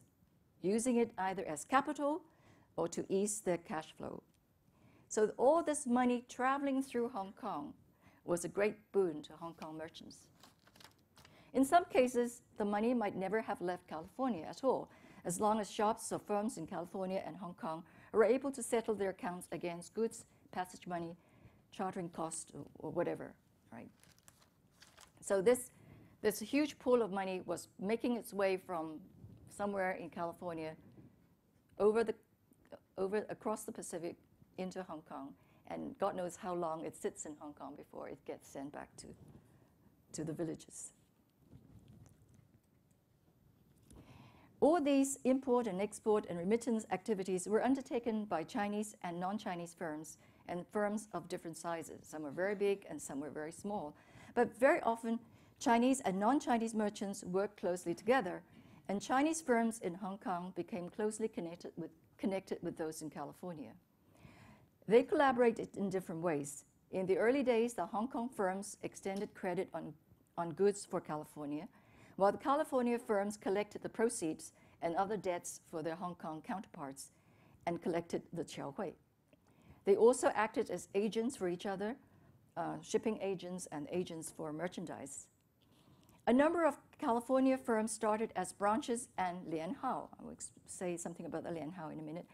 using it either as capital or to ease their cash flow. So all this money traveling through Hong Kong was a great boon to Hong Kong merchants. In some cases, the money might never have left California at all, as long as shops or firms in California and Hong Kong were able to settle their accounts against goods, passage money, chartering costs, or whatever, right? So this huge pool of money was making its way from somewhere in California across the Pacific into Hong Kong, and God knows how long it sits in Hong Kong before it gets sent back to the villages. All these import and export and remittance activities were undertaken by Chinese and non-Chinese firms, and firms of different sizes. Some were very big and some were very small. But very often, Chinese and non-Chinese merchants worked closely together, and Chinese firms in Hong Kong became closely connected with those in California. They collaborated in different ways. In the early days, the Hong Kong firms extended credit on goods for California, while the California firms collected the proceeds and other debts for their Hong Kong counterparts and collected the qiaohui. They also acted as agents for each other, shipping agents and agents for merchandise. A number of California firms started as branches and lianhao, I will say something about the lianhao in a minute,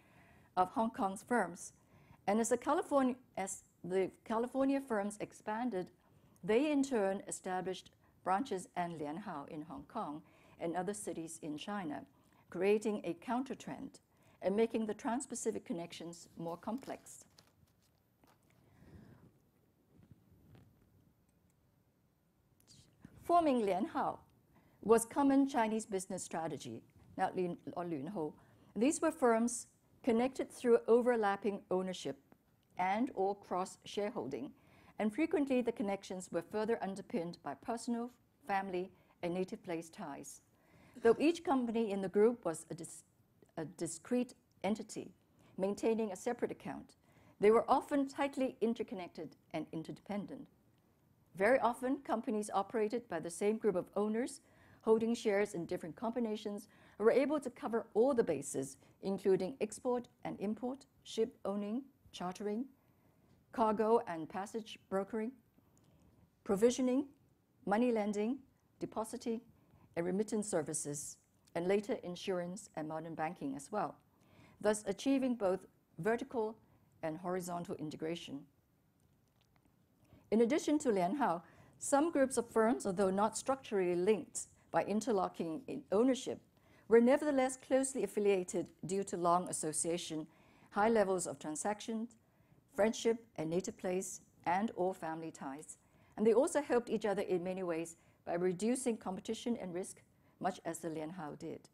of Hong Kong's firms. And as the California firms expanded, they in turn established branches and lianhao in Hong Kong and other cities in China, creating a counter-trend and making the trans-Pacific connections more complex. Forming lianhao was common Chinese business strategy, not lin or lunhou. These were firms connected through overlapping ownership and or cross-shareholding, and frequently the connections were further underpinned by personal, family, and native place ties. Though each company in the group was a discrete entity, maintaining a separate account, they were often tightly interconnected and interdependent. Very often, companies operated by the same group of owners, holding shares in different combinations, were able to cover all the bases, including export and import, ship owning, chartering, cargo and passage brokering, provisioning, money lending, depositing, and remittance services, and later insurance and modern banking as well, thus achieving both vertical and horizontal integration. In addition to lianhao, some groups of firms, although not structurally linked by interlocking in ownership, were nevertheless closely affiliated due to long association, high levels of transactions, friendship and native place, and or family ties. And they also helped each other in many ways by reducing competition and risk, much as the Lianhao did.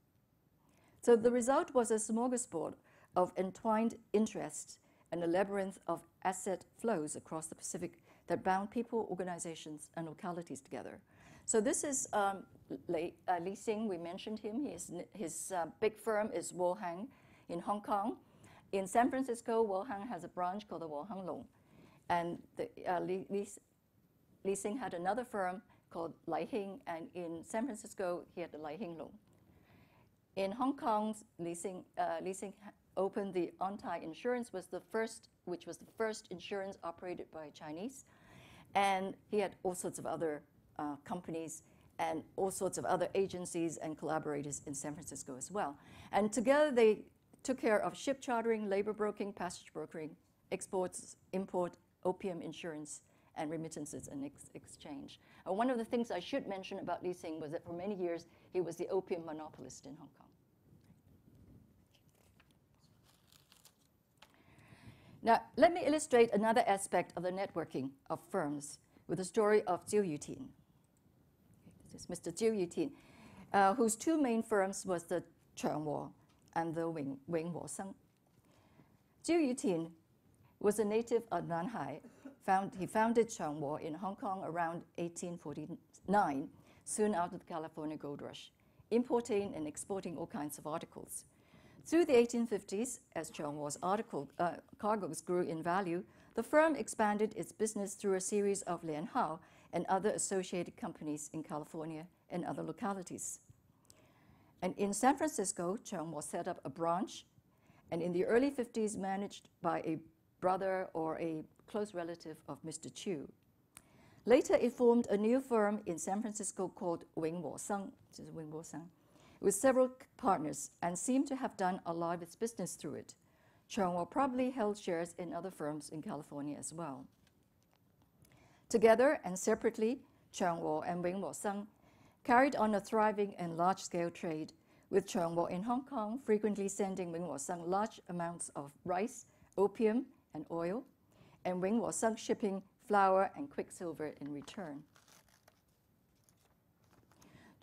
So the result was a smorgasbord of entwined interests and a labyrinth of asset flows across the Pacific that bound people, organizations, and localities together. So this is Li Sinn. We mentioned him. His big firm is Wohang in Hong Kong. In San Francisco, Wohang has a branch called the Wohang Long. And Li Sinn had another firm called Lai Hing, and in San Francisco, he had the Lai Hing Long. In Hong Kong, Li Sinn opened the Ontai Insurance, which was the first insurance operated by Chinese. And he had all sorts of other companies and all sorts of other agencies and collaborators in San Francisco as well. And together they took care of ship chartering, labor broking, passage brokering, exports, import, opium insurance, and remittances and exchange. One of the things I should mention about Li Sinn was that for many years he was the opium monopolist in Hong Kong. Now, let me illustrate another aspect of the networking of firms with the story of Jiu Yutin. This is Mr. Jiu Yutin, whose two main firms was the Chengwo and the Wing Wo-seng. Jiu Yutin was a native of Nanhai. He founded Chengwo in Hong Kong around 1849, soon after the California gold rush, importing and exporting all kinds of articles. Through the 1850s, as Chengwo's cargoes grew in value, the firm expanded its business through a series of Lianhao and other associated companies in California and other localities. And in San Francisco, Chengwo set up a branch, and in the early 50s managed by a brother or a close relative of Mr. Chiu. Later, it formed a new firm in San Francisco called Wing Wo-seng, with several partners, and seemed to have done a lot of its business through it. Chengwo probably held shares in other firms in California as well. Together and separately, Chengwo and Wing Wo-seng carried on a thriving and large-scale trade, with Chengwo in Hong Kong frequently sending Wing Wo-seng large amounts of rice, opium, and oil, and Wing Wo-seng shipping flour and quicksilver in return.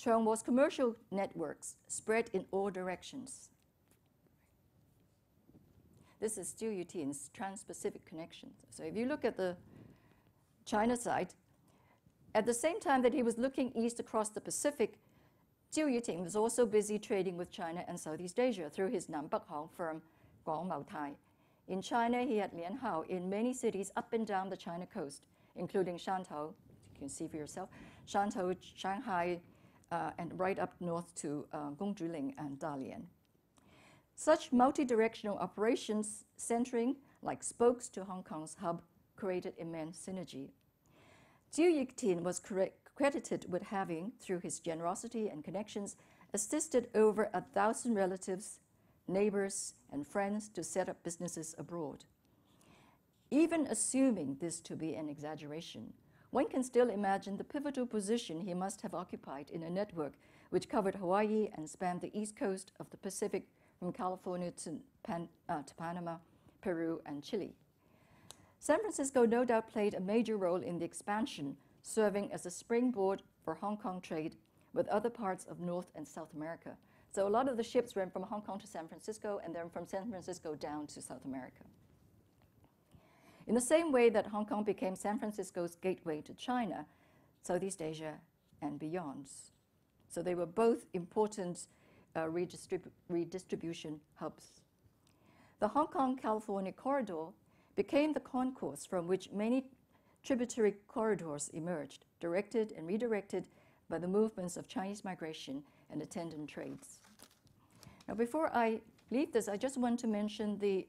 Chengwo's commercial networks spread in all directions. This is Jiu Yutin's Trans-Pacific connections. So if you look at the China side, at the same time that he was looking east across the Pacific, Jiu Yutin was also busy trading with China and Southeast Asia through his Nanbak-hong firm, Guangmao Tai. In China, he had Lianhao in many cities up and down the China coast, including Shantou, you can see for yourself, Shantou, Shanghai, and right up north to Gongzhuling and Dalian. Such multi-directional operations centering like spokes to Hong Kong's hub created immense synergy. Jiu Yutin was credited with having, through his generosity and connections, assisted over 1,000 relatives, neighbors, and friends to set up businesses abroad. Even assuming this to be an exaggeration, one can still imagine the pivotal position he must have occupied in a network which covered Hawaii and spanned the east coast of the Pacific from California to Panama, Peru, and Chile. San Francisco no doubt played a major role in the expansion, serving as a springboard for Hong Kong trade with other parts of North and South America. So a lot of the ships went from Hong Kong to San Francisco and then from San Francisco down to South America. In the same way that Hong Kong became San Francisco's gateway to China, Southeast Asia, and beyond. So they were both important redistribution hubs. The Hong Kong-California corridor became the concourse from which many tributary corridors emerged, directed and redirected by the movements of Chinese migration and attendant trades. Now, before I leave this, I just want to mention the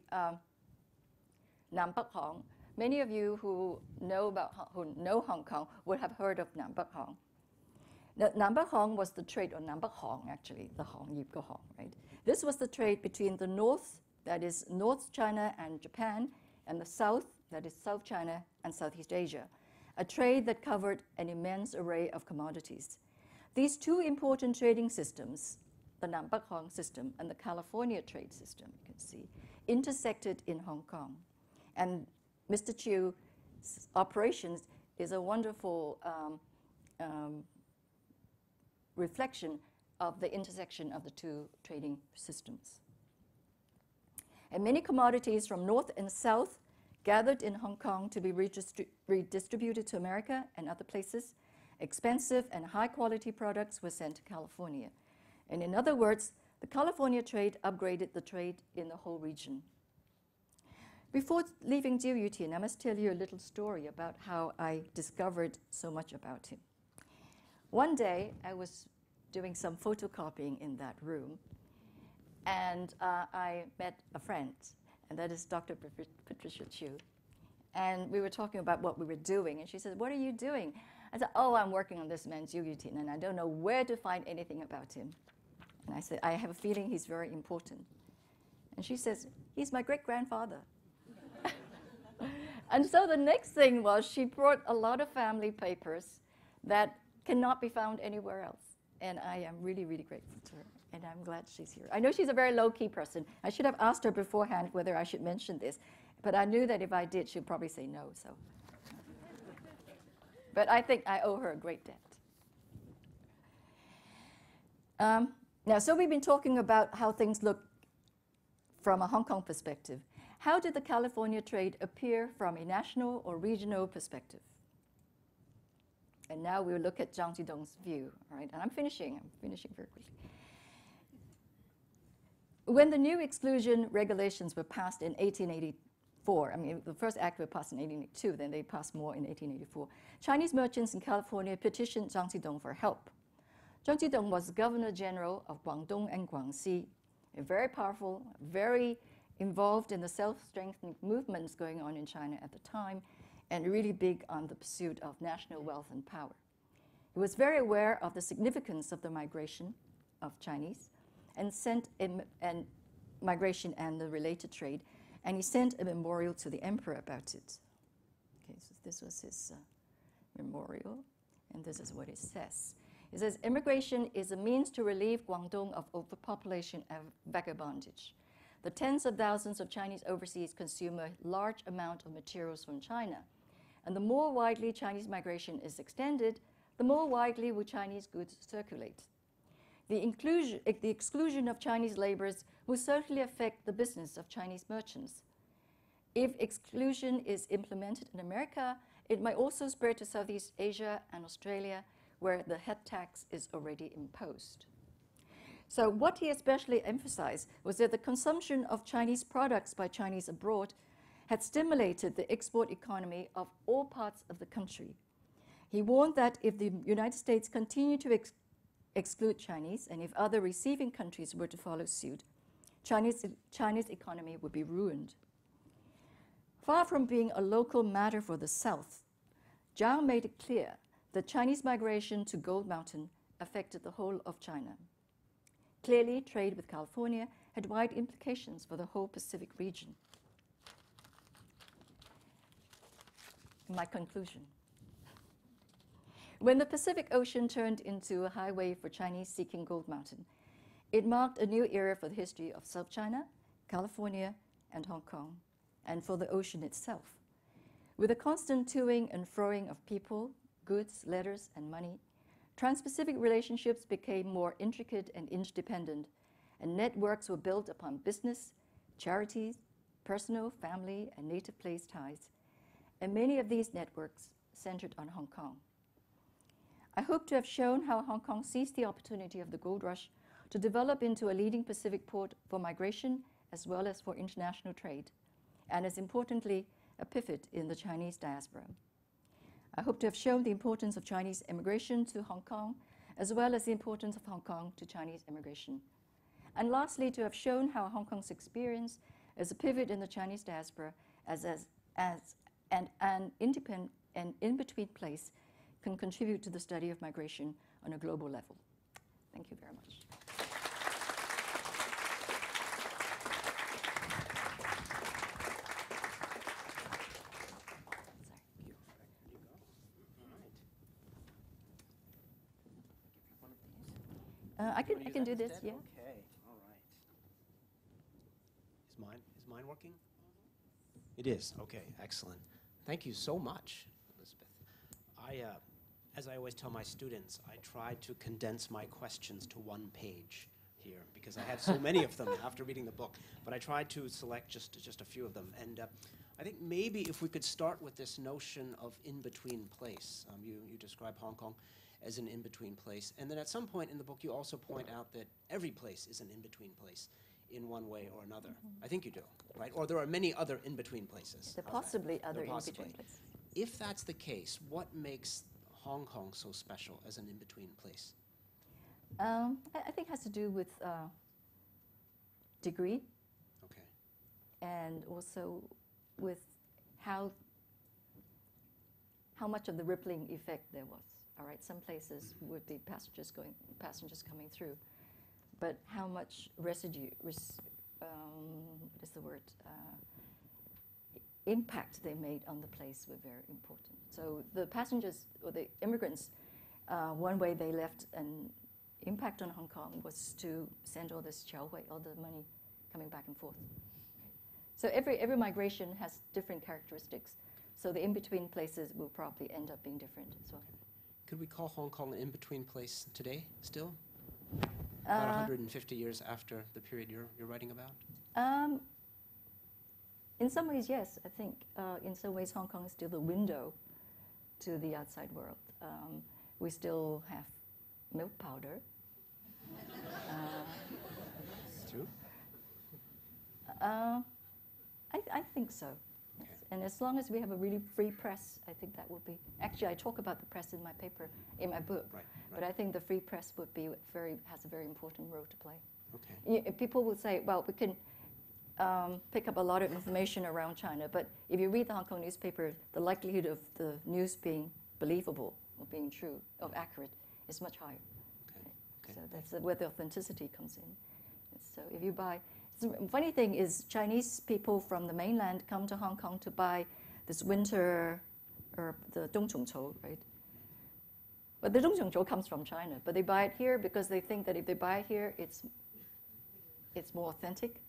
Nanbak-hong. Many of you who know Hong Kong would have heard of Nanbak-hong. Nanbak-hong was the trade, or Nanbak-hong actually, the Hong, Yip Hong, right? This was the trade between the north, that is North China and Japan, and the south, that is South China and Southeast Asia, a trade that covered an immense array of commodities. These two important trading systems, the Nanbak-hong system and the California trade system, you can see, intersected in Hong Kong. And Mr. Chiu's operations is a wonderful reflection of the intersection of the two trading systems. And many commodities from north and south gathered in Hong Kong to be redistributed to America and other places. Expensive and high-quality products were sent to California. And in other words, the California trade upgraded the trade in the whole region. Before leaving Jiu Yutin, I must tell you a little story about how I discovered so much about him. One day, I was doing some photocopying in that room, and I met a friend, and that is Dr. Patricia Chu. And we were talking about what we were doing, and she said, "What are you doing?" I said, "Oh, I'm working on this man, Jiu Yutin, and I don't know where to find anything about him." And I said, "I have a feeling he's very important." And she says, "He's my great-grandfather." And so the next thing was she brought a lot of family papers that cannot be found anywhere else. And I am really, really grateful to her. And I'm glad she's here. I know she's a very low-key person. I should have asked her beforehand whether I should mention this. But I knew that if I did, she'd probably say no. So, but I think I owe her a great debt. Now, so we've been talking about how things look from a Hong Kong perspective. How did the California trade appear from a national or regional perspective? And now we'll look at Zhang Zhidong's view. All right, and I'm finishing very quickly. When the new exclusion regulations were passed in 1884, I mean, the first act was passed in 1882, then they passed more in 1884, Chinese merchants in California petitioned Zhang Zhidong for help. Zhang Zhidong was Governor General of Guangdong and Guangxi, a very powerful, very involved in the self-strengthening movements going on in China at the time, and really big on the pursuit of national wealth and power. He was very aware of the significance of the migration of Chinese and sent migration and the related trade, and he sent a memorial to the emperor about it. Okay, so this was his memorial, and this is what it says. It says, "Immigration is a means to relieve Guangdong of overpopulation and vagabondage. The tens of thousands of Chinese overseas consume a large amount of materials from China. And the more widely Chinese migration is extended, the more widely will Chinese goods circulate. The exclusion of Chinese laborers will certainly affect the business of Chinese merchants. If exclusion is implemented in America, it might also spread to Southeast Asia and Australia, where the head tax is already imposed." So what he especially emphasized was that the consumption of Chinese products by Chinese abroad had stimulated the export economy of all parts of the country. He warned that if the United States continued to exclude Chinese, and if other receiving countries were to follow suit, Chinese economy would be ruined. Far from being a local matter for the South, Zhang made it clear that Chinese migration to Gold Mountain affected the whole of China. Clearly, trade with California had wide implications for the whole Pacific region. My conclusion. When the Pacific Ocean turned into a highway for Chinese seeking Gold Mountain, it marked a new era for the history of South China, California, and Hong Kong, and for the ocean itself. With a constant toing and froing of people, goods, letters, and money, Trans-Pacific relationships became more intricate and interdependent, and networks were built upon business, charities, personal, family, and native place ties, and many of these networks centered on Hong Kong. I hope to have shown how Hong Kong seized the opportunity of the gold rush to develop into a leading Pacific port for migration as well as for international trade, and as importantly, a pivot in the Chinese diaspora. I hope to have shown the importance of Chinese immigration to Hong Kong, as well as the importance of Hong Kong to Chinese immigration. And lastly, to have shown how Hong Kong's experience as a pivot in the Chinese diaspora as an independent and in-between place can contribute to the study of migration on a global level. Thank you very much. I can do this, yeah. Okay, all right. Is mine working? It is, okay, excellent. Thank you so much, Elizabeth. I As I always tell my students, I try to condense my questions to one page here because I have so many of them after reading the book. But I tried to select just a few of them. And I think maybe if we could start with this notion of in-between place. You describe Hong Kong as an in-between place. And then at some point in the book, you also point out that every place is an in-between place in one way or another. I think you do, right? Or there are many other in-between places. There are possibly other in-between places. If that's the case, what makes Hong Kong so special as an in-between place? I think it has to do with degree. Okay. And also with how much of the rippling effect there was. All right, some places would be passengers coming through, but how much residue, what is the word, impact they made on the place were very important. So the passengers or the immigrants, one way they left an impact on Hong Kong was to send all this qiaohui, all the money coming back and forth. So every migration has different characteristics. So the in-between places will probably end up being different as well. Could we call Hong Kong an in-between place today, still? About 150 years after the period you're writing about? In some ways, yes. I think in some ways Hong Kong is still the window to the outside world. We still have milk powder. It's true? I think so. Yes. And as long as we have a really free press, I think that would be. Actually, I talk about the press in my paper, in my book. Right. But I think the free press would be has a very important role to play. Okay. People will say, well, we can pick up a lot of information around China, but if you read the Hong Kong newspaper, the likelihood of the news being believable or being true or accurate is much higher. Okay. So that's where the authenticity comes in. So if you buy, the funny thing is Chinese people from the mainland come to Hong Kong to buy this winter herb, the dongzhongzhou, right? But the dongzhongzhou comes from China, but they buy it here because they think that if they buy it here, it's more authentic.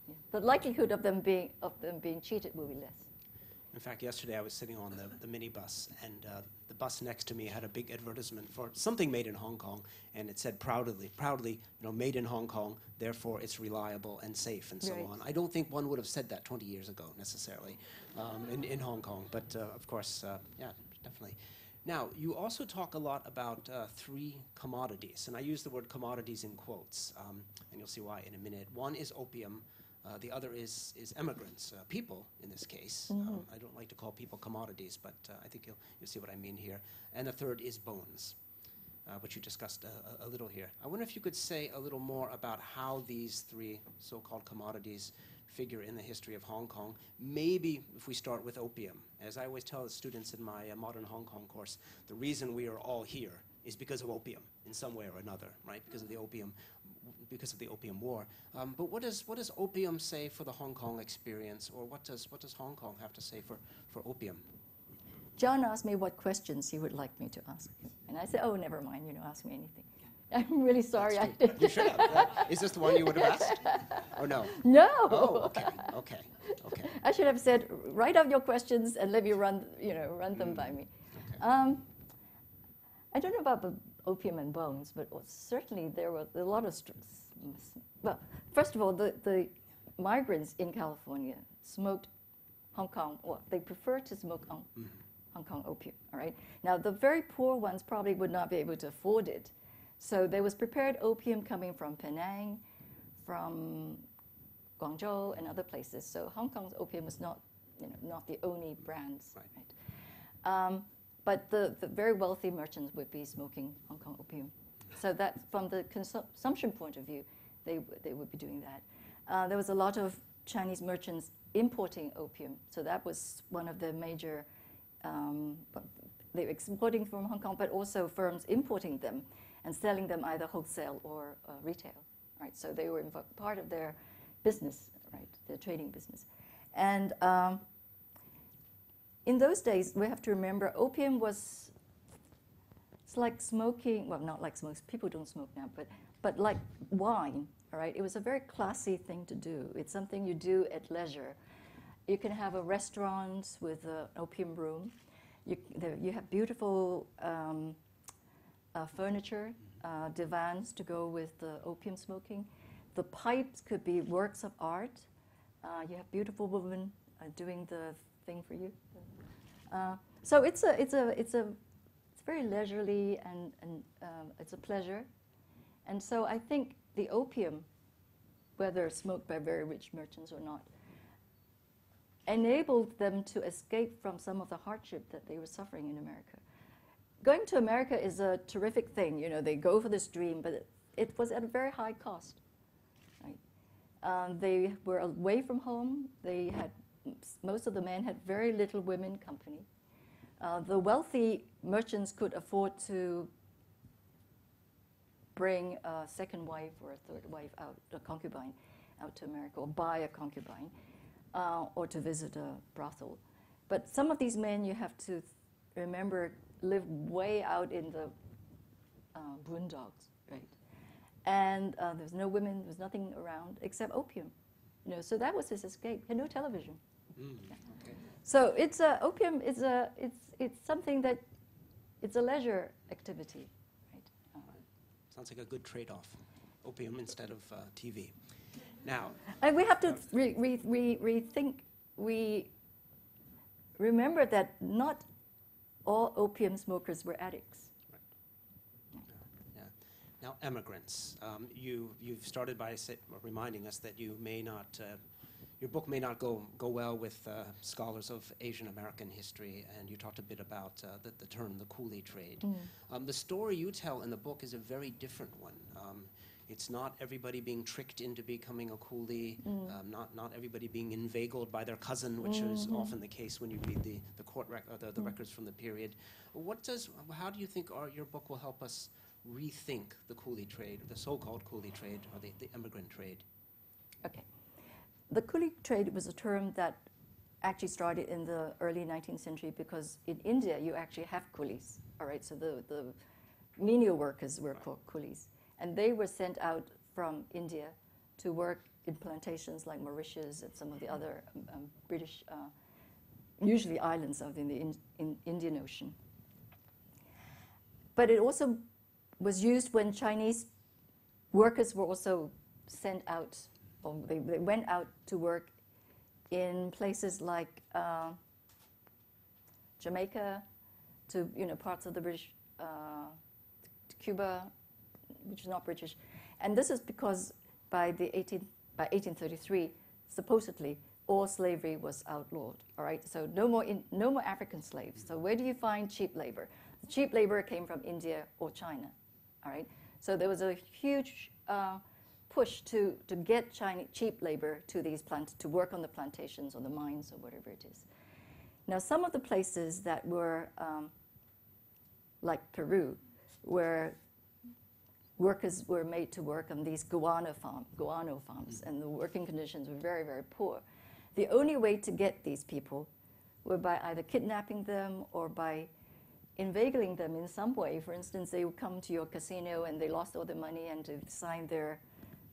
Yeah. The likelihood of them being cheated will be less. In fact, yesterday I was sitting on the minibus, and the bus next to me had a big advertisement for something made in Hong Kong, and it said proudly, made in Hong Kong, therefore it's reliable and safe, and so on. I don't think one would have said that 20 years ago necessarily in Hong Kong, but of course, yeah, definitely. Now, you also talk a lot about three commodities, and I use the word commodities in quotes, and you'll see why in a minute. One is opium. The other is immigrants, people in this case. I don't like to call people commodities, but I think you'll see what I mean here. And the third is bones, which you discussed a little here. I wonder if you could say a little more about how these three so-called commodities figure in the history of Hong Kong. Maybe if we start with opium. As I always tell the students in my Modern Hong Kong course, the reason we are all here is because of opium in some way or another, right? Because of the Opium War. But what does opium say for the Hong Kong experience, or what does Hong Kong have to say for opium? John asked me what questions he would like me to ask him, and I said, "Oh, never mind. Ask me anything." I'm really sorry I did. You should have. Is this the one you would have asked, or no? No. Oh, okay. I should have said, write out your questions and let me run them by me. Okay. I don't know about the opium and bones, but certainly there were a lot of well, first of all, the migrants in California smoked Hong Kong, or they preferred to smoke Hong Kong opium, all right? Now, the very poor ones probably would not be able to afford it. So there was prepared opium coming from Penang, from Guangzhou, and other places. So Hong Kong's opium was not the only brands, right? But the very wealthy merchants would be smoking Hong Kong opium. So that, from the consumption point of view, they would be doing that. There was a lot of Chinese merchants importing opium. So that was one of the major, they were exporting from Hong Kong, but also firms importing them and selling them either wholesale or retail, right? So they were part of their business, right, their trading business. And in those days, we have to remember, opium was, it's like smoking, well, not like smoking, people don't smoke now, but like wine, all right? It was a very classy thing to do. It's something you do at leisure. You can have a restaurant with an opium room. You have beautiful furniture, divans to go with the opium smoking. The pipes could be works of art. You have beautiful women doing the thing for you. So it's very leisurely and it's a pleasure. And so I think the opium, whether smoked by very rich merchants or not, enabled them to escape from some of the hardship that they were suffering in America. Going to America is a terrific thing. You know, they go for this dream, but it was at a very high cost. Right? They were away from home. They had, most of the men had very little women company. The wealthy merchants could afford to bring a second wife or a third wife out, a concubine, out to America, or buy a concubine, or to visit a brothel. But some of these men, you have to remember, live way out in the boondocks, right? And there's no women, there's nothing around except opium. You know, so that was his escape. He had no television. Yeah. Okay. So it's opium. It's something that it's a leisure activity, right? Sounds like a good trade-off. Opium instead of TV. Now, and we have to rethink. We remember that not all opium smokers were addicts. Right. Yeah. Now, immigrants. You've started by reminding us that you may not. Your book may not go well with scholars of Asian American history, and you talked a bit about the term the coolie trade. The story you tell in the book is a very different one. It's not everybody being tricked into becoming a coolie, not everybody being inveigled by their cousin, which is often the case when you read the court the records from the period. How do you think your book will help us rethink the coolie trade, the so-called coolie trade, or the immigrant trade? Okay. The coolie trade was a term that actually started in the early 19th century because in India you actually have coolies, all right? So the menial workers were called coolies. And they were sent out from India to work in plantations like Mauritius and some of the other British, usually islands out in the Indian Ocean. But it also was used when Chinese workers were also sent out, or they went out to work in places like Jamaica, to parts of the British, to Cuba, which is not British. And this is because by 1833, supposedly, all slavery was outlawed, all right? So no more African slaves. So where do you find cheap labor? The cheap labor came from India or China, all right? So there was a huge push to get cheap labor to these to work on the plantations or the mines or whatever it is. Now, some of the places that were like Peru, where workers were made to work on these guano farms, and the working conditions were very, very poor. The only way to get these people were by either kidnapping them or by inveigling them in some way. For instance, they would come to your casino and they lost all their money and to sign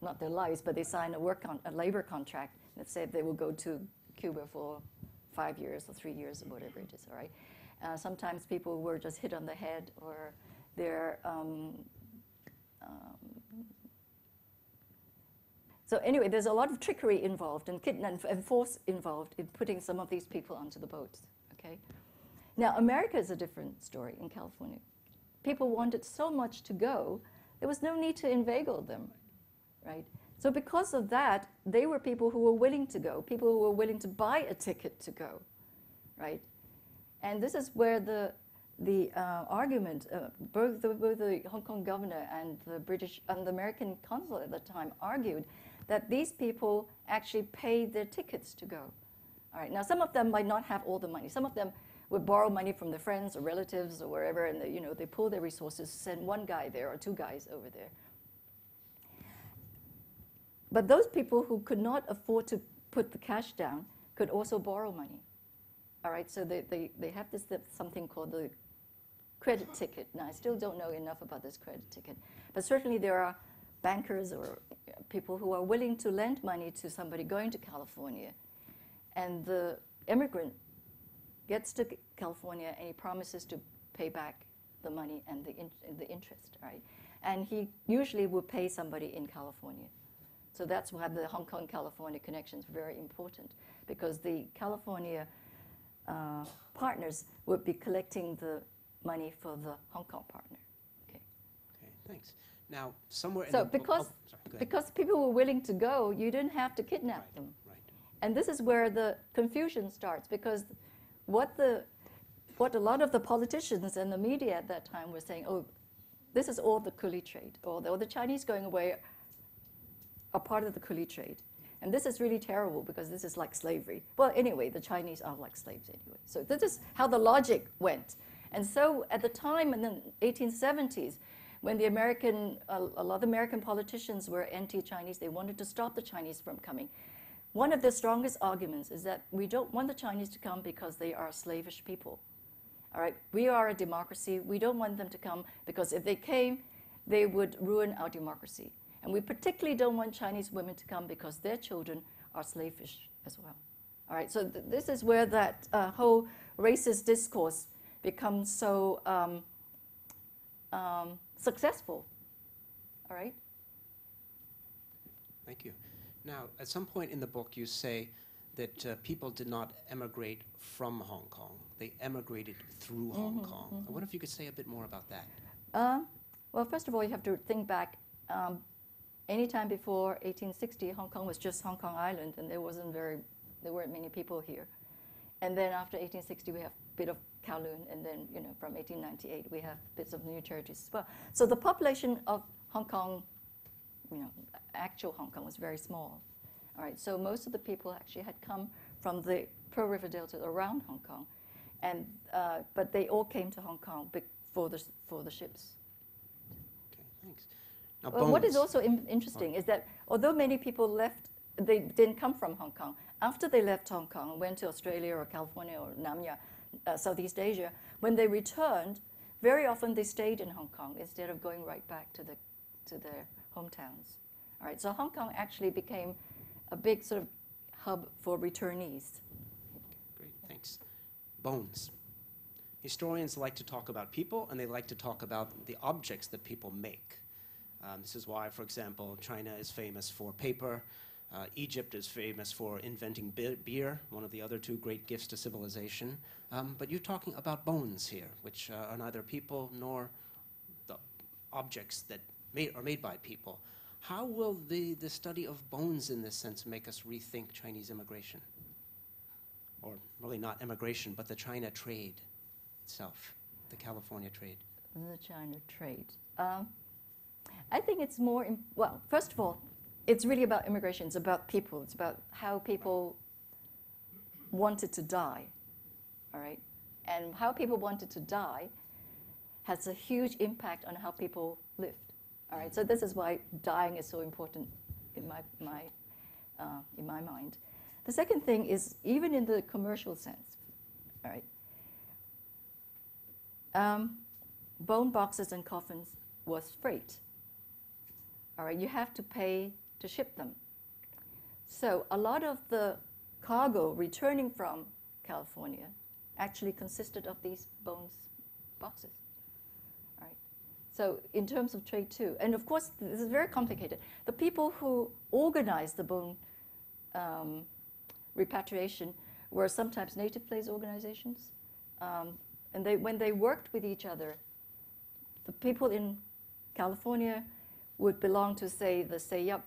not their lives, but they signed a labor contract that said they will go to Cuba for 5 years or 3 years or whatever it is, all right? Sometimes people were just hit on the head, or they're so anyway, there's a lot of trickery involved and force involved in putting some of these people onto the boats, okay? Now, America is a different story in California. People wanted so much to go, there was no need to inveigle them, right? So because of that, they were people who were willing to go, people who were willing to buy a ticket to go, right? And this is where the argument, both the Hong Kong governor and the British and the American consul at the time argued that these people actually paid their tickets to go. All right. Now, some of them might not have all the money. Some of them would borrow money from their friends or relatives or wherever, and they pool their resources, send one guy there or two guys over there. But those people who could not afford to put the cash down could also borrow money. All right. So they have this something called the credit ticket. Now, I still don't know enough about this credit ticket, but certainly there are bankers or people who are willing to lend money to somebody going to California, and the immigrant gets to California and he promises to pay back the money and the interest, right? And he usually will pay somebody in California. So that's why the Hong Kong-California connection is very important, because the California partners would be collecting the money for the Hong Kong partner. Okay. Okay, thanks. Now, somewhere in So the book, because, sorry, go ahead. because people were willing to go, you didn't have to kidnap Right, them. right. And this is where the confusion starts, because what a lot of the politicians and the media at that time were saying, oh, this is all the coolie trade, or the Chinese going away are part of the coolie trade. And this is really terrible because this is like slavery. Well, anyway, the Chinese are like slaves anyway. So this is how the logic went. And so at the time in the 1870s, when a lot of American politicians were anti-Chinese, they wanted to stop the Chinese from coming. One of the strongest arguments is that we don't want the Chinese to come because they are slavish people. All right, we are a democracy. We don't want them to come because if they came, they would ruin our democracy. And we particularly don't want Chinese women to come because their children are slavish as well. All right, so this is where that whole racist discourse becomes so successful. All right? Thank you. Now, at some point in the book, you say that people did not emigrate from Hong Kong. They emigrated through Hong Kong. Mm-hmm. I wonder if you could say a bit more about that. Well, first of all, you have to think back. Anytime before 1860, Hong Kong was just Hong Kong Island, and there weren't many people here. And then after 1860, we have a bit of Kowloon, and then from 1898, we have bits of new territories as well. So the population of Hong Kong, actual Hong Kong, was very small. All right, so most of the people actually had come from the Pearl River Delta around Hong Kong, and but they all came to Hong Kong for the ships. Okay, thanks. Now, Well, what is also interesting is that although many people left, they didn't come from Hong Kong. After they left Hong Kong and went to Australia or California or Namia, Southeast Asia, when they returned, very often they stayed in Hong Kong instead of going right back to their hometowns. All right, so Hong Kong actually became a big sort of hub for returnees. Great, thanks. Bones. Historians like to talk about people, and they like to talk about the objects that people make. This is why, for example, China is famous for paper. Egypt is famous for inventing beer, one of the other two great gifts to civilization. But you're talking about bones here, which are neither people nor the objects that are made by people. How will the study of bones in this sense make us rethink Chinese immigration? Or really not immigration, but the China trade itself, the California trade. The China trade. I think it's more, well, first of all, it's really about immigration. It's about people. It's about how people wanted to die, all right? And how people wanted to die has a huge impact on how people lived, all right? So this is why dying is so important in my mind. The second thing is, even in the commercial sense, all right, bone boxes and coffins was freight. All right, you have to pay to ship them. So a lot of the cargo returning from California actually consisted of these bones boxes. All right. So in terms of trade too, and of course this is very complicated. The people who organized the bone repatriation were sometimes native place organizations, and when they worked with each other, the people in California would belong to, say, the Seyup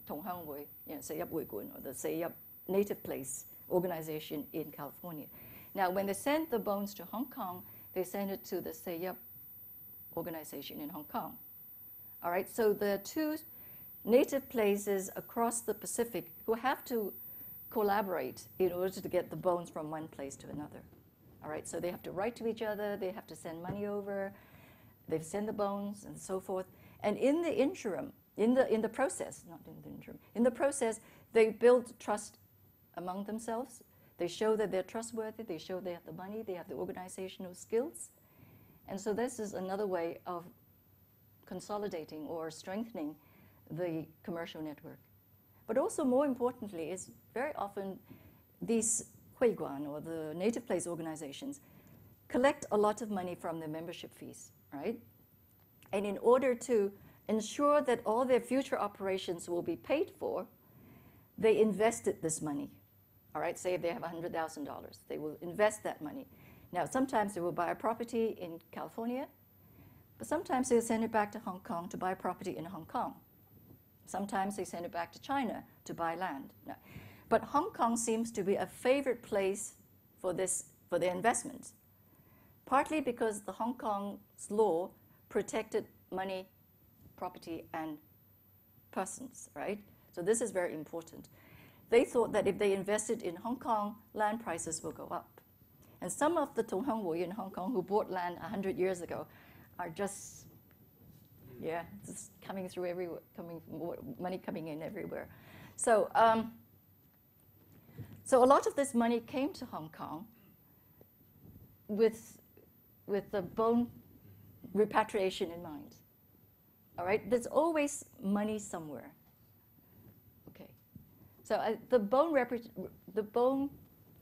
Tonghang Wei, Seyup Wei Gun, or the Seyup Native Place organization in California. Now, when they sent the bones to Hong Kong, they sent it to the Seyup organization in Hong Kong. All right, so there are two native places across the Pacific who have to collaborate in order to get the bones from one place to another. All right, so they have to write to each other, they have to send money over, they send the bones and so forth. And in the interim, in the process, not in the interim, in the process, they build trust among themselves. They show that they're trustworthy, they show they have the money, they have the organizational skills. And so this is another way of consolidating or strengthening the commercial network. But also more importantly is very often these Huiguan or the native place organizations collect a lot of money from their membership fees, right? And in order to ensure that all their future operations will be paid for, they invested this money. All right, say if they have $100,000, they will invest that money. Now, sometimes they will buy a property in California, but sometimes they'll send it back to Hong Kong to buy property in Hong Kong. Sometimes they send it back to China to buy land. No. But Hong Kong seems to be a favorite place for their investments, partly because the Hong Kong's law protected money, property, and persons, right? So this is very important. They thought that if they invested in Hong Kong, land prices will go up. And some of the Tonghengwu in Hong Kong who bought land 100 years ago are just, just coming through everywhere, money coming in everywhere. So, so a lot of this money came to Hong Kong with the bone repatriation in mind. All right, there's always money somewhere. Okay, so the bone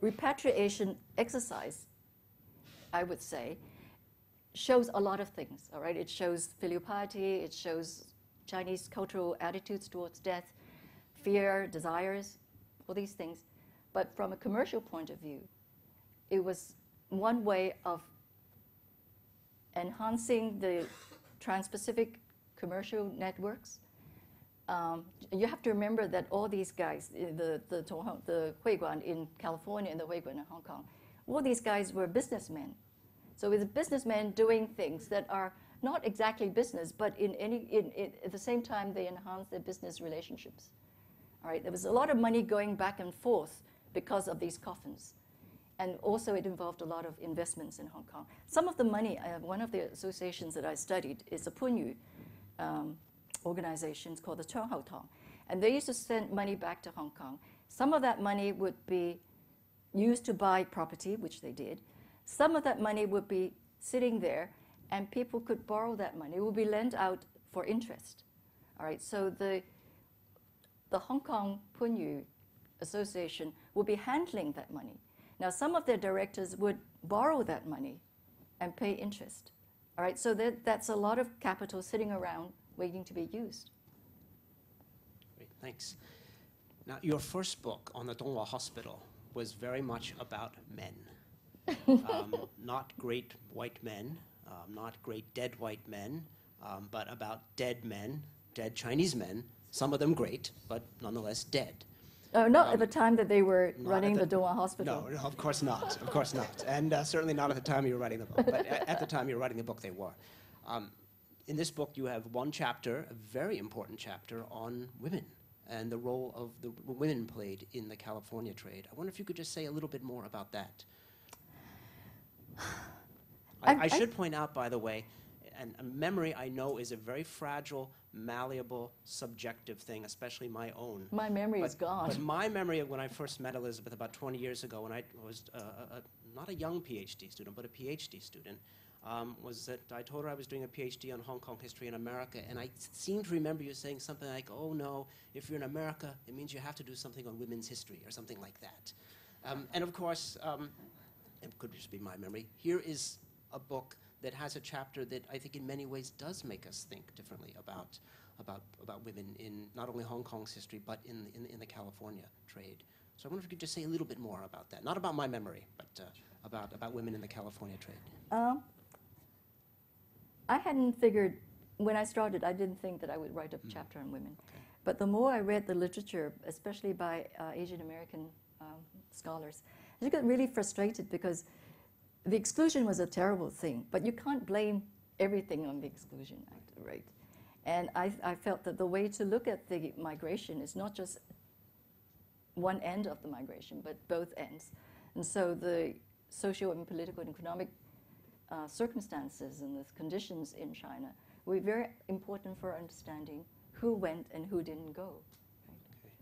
repatriation exercise, I would say, shows a lot of things. All right, it shows filial piety, it shows Chinese cultural attitudes towards death, fear, desires, all these things. But from a commercial point of view, it was one way of enhancing the Trans-Pacific commercial networks. You have to remember that all these guys, the Huiguan in California and the Huiguan in Hong Kong, all these guys were businessmen. So it's businessmen doing things that are not exactly business, but at the same time they enhance their business relationships. All right, there was a lot of money going back and forth because of these coffins. And also it involved a lot of investments in Hong Kong. Some of the money, one of the associations that I studied is a Punyu organization called the Chunhao Tong. And they used to send money back to Hong Kong. Some of that money would be used to buy property, which they did. Some of that money would be sitting there, and people could borrow that money. It would be lent out for interest. All right, so the Hong Kong Punyu Association will be handling that money. Now, some of their directors would borrow that money and pay interest. All right, so that's a lot of capital sitting around waiting to be used. Great, thanks. Now, your first book on the Donghua Hospital was very much about men. Not great white men, not great dead white men, but about dead men, dead Chinese men, some of them great, but nonetheless dead. Not at the time that they were running the Donghua Hospital. No, of course not. Of course not. And certainly not at the time you were writing the book. But at the time you were writing the book, they were. In this book, you have one chapter, a very important chapter, on women and the role of the women played in the California trade. I wonder if you could just say a little bit more about that. I should point out, by the way, and memory, I know, is a very fragile, malleable, subjective thing, especially my own. My memory is gone. But my memory of when I first met Elizabeth about 20 years ago, when I was not a young PhD student, but a PhD student, was that I told her I was doing a PhD on Hong Kong history in America, and I seem to remember you saying something like, oh no, if you're in America, it means you have to do something on women's history, or something like that. And of course, it could just be my memory, here is a book that has a chapter that I think in many ways does make us think differently about women in not only Hong Kong's history, but in the California trade. So I wonder if you could just say a little bit more about that. Not about my memory, but about women in the California trade. I hadn't figured, when I started, I didn't think that I would write a chapter on women. Okay. But the more I read the literature, especially by Asian American scholars, I got really frustrated because the exclusion was a terrible thing, but you can't blame everything on the Exclusion Act, right? And I felt that the way to look at the migration is not just one end of the migration, but both ends. And so the social and political and economic circumstances and the conditions in China were very important for understanding who went and who didn't go. Right? Okay.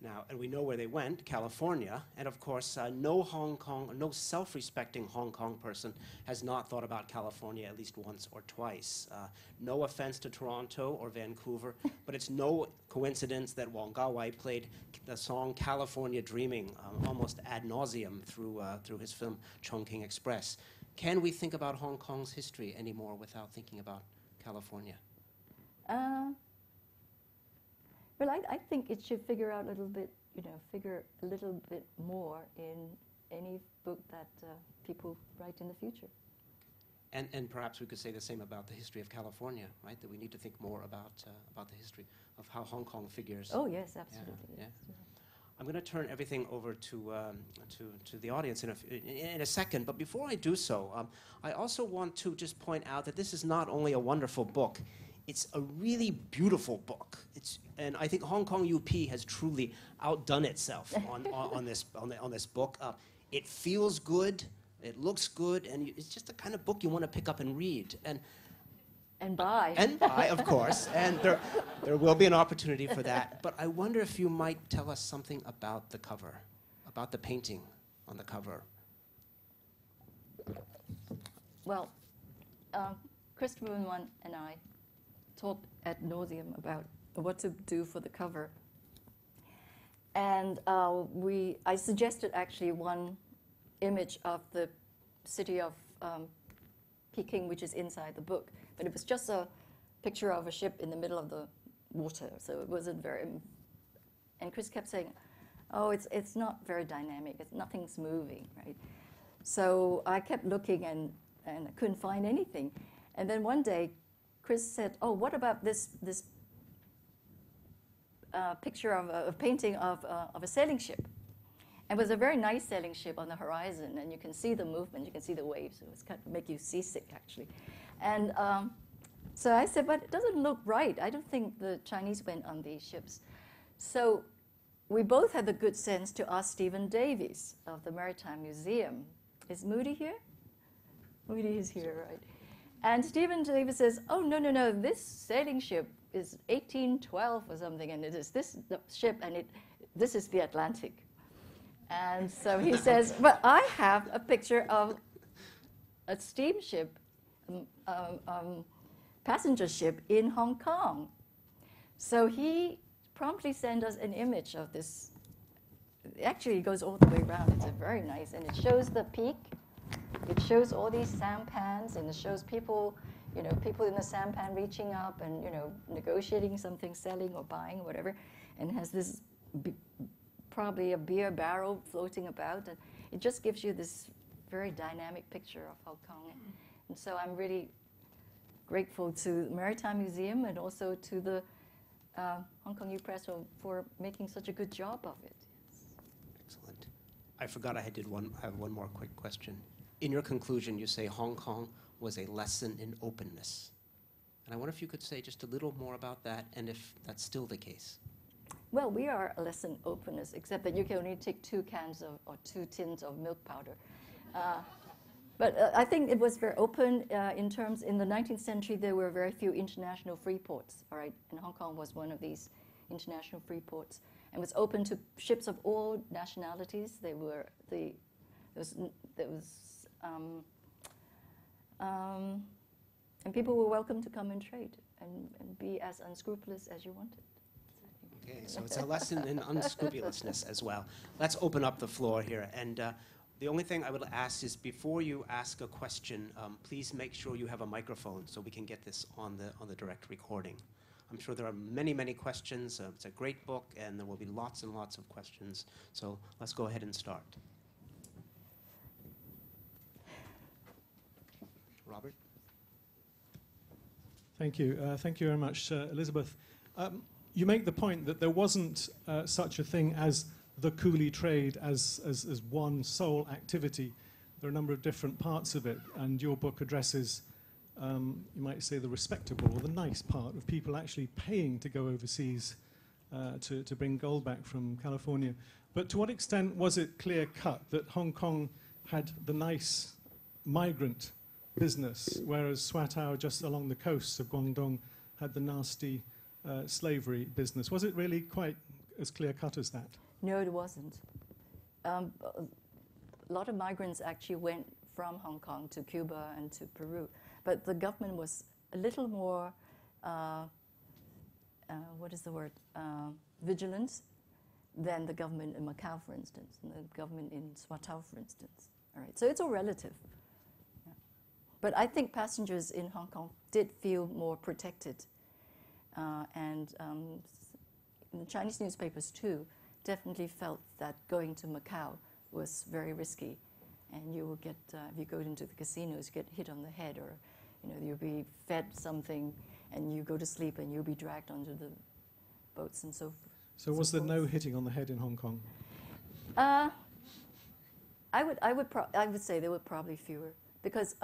Now, and we know where they went, California, and of course, no self-respecting Hong Kong person has not thought about California at least once or twice. No offense to Toronto or Vancouver, but it's no coincidence that Wong Kar-wai played the song California Dreaming almost ad nauseum through his film Chongqing Express. Can we think about Hong Kong's history anymore without thinking about California? Well, I think it should figure out a little bit, figure a little bit more in any book that people write in the future. And perhaps we could say the same about the history of California, right? That we need to think more about the history of how Hong Kong figures. Oh yes, absolutely. Yeah, yes. yeah. I'm going to turn everything over to the audience in a second. But before I do so, I also want to just point out that this is not only a wonderful book. It's a really beautiful book. And I think Hong Kong UP has truly outdone itself on this book. It feels good, it looks good, and it's just the kind of book you want to pick up and read. And buy. And buy, of course. And there will be an opportunity for that. But I wonder if you might tell us something about the cover, about the painting on the cover. Well, Christopher and I talked ad nauseum about what to do for the cover. And I suggested actually one image of the city of Peking, which is inside the book. But it was just a picture of a ship in the middle of the water, so it wasn't very... And Chris kept saying, oh, it's not very dynamic, nothing's moving, right? So I kept looking and I couldn't find anything. And then one day, Chris said, oh, what about this picture of a painting of a sailing ship? And it was a very nice sailing ship on the horizon, and you can see the movement, you can see the waves. It was kind of make you seasick, actually. And so I said, but it doesn't look right. I don't think the Chinese went on these ships. So we both had the good sense to ask Stephen Davies of the Maritime Museum. Is Moody here? Moody is here, right? And Stephen Davies says, oh, no, this sailing ship is 1812 or something, and it is this ship, and this is the Atlantic. And so he says, but I have a picture of a steamship, passenger ship in Hong Kong. So he promptly sent us an image of this. Actually, it goes all the way around. It's a very nice, and it shows the peak. It shows all these sampans, and it shows people, people in the sampan reaching up and, negotiating something, selling or buying or whatever, and has this probably a beer barrel floating about, and it just gives you this very dynamic picture of Hong Kong. And so I'm really grateful to the Maritime Museum and also to the Hong Kong U Press for making such a good job of it. Excellent. I forgot I have one more quick question. In your conclusion, you say Hong Kong was a lesson in openness. And I wonder if you could say just a little more about that, and if that's still the case. Well, we are a lesson in openness, except that you can only take 2 cans or 2 tins of milk powder. But I think it was very open in the 19th century, there were very few international free ports, all right? And Hong Kong was one of these international free ports. And was open to ships of all nationalities. And people were welcome to come and trade and be as unscrupulous as you wanted. Okay, so it's a lesson in unscrupulousness as well. Let's open up the floor here. And the only thing I would ask is before you ask a question, please make sure you have a microphone so we can get this on the direct recording. I'm sure there are many, many questions. It's a great book, and there will be lots and lots of questions. So let's go ahead and start. Robert? Thank you. Thank you very much, Elizabeth. You make the point that there wasn't such a thing as the coolie trade as one sole activity. There are a number of different parts of it, and your book addresses, you might say, the respectable or the nice part of people actually paying to go overseas to bring gold back from California. But to what extent was it clear-cut that Hong Kong had the nice migrant business, whereas Swatow, just along the coast of Guangdong, had the nasty slavery business? Was it really quite as clear-cut as that. No, it wasn't. A lot of migrants actually went from Hong Kong to Cuba and to Peru, but the government was a little more, vigilant than the government in Macau, for instance, and the government in Swatow, for instance. All right, so it's all relative. Yeah. But I think passengers in Hong Kong did feel more protected, and the Chinese newspapers too definitely felt that going to Macau was very risky, and you will get, if you go into the casinos, you get hit on the head, or you'll be fed something, and you go to sleep, and you'll be dragged onto the boats and so forth. So was there no hitting on the head in Hong Kong? I would say there were probably fewer, because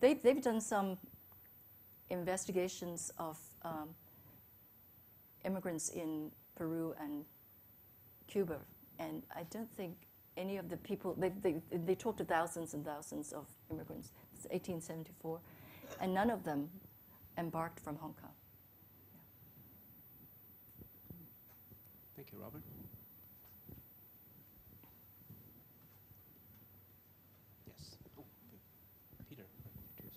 they've done some investigations of immigrants in Peru and Cuba, and I don't think any of the people, they talked to thousands and thousands of immigrants. It's 1874, and none of them embarked from Hong Kong. Thank you, Robert. Yes. Oh, Peter,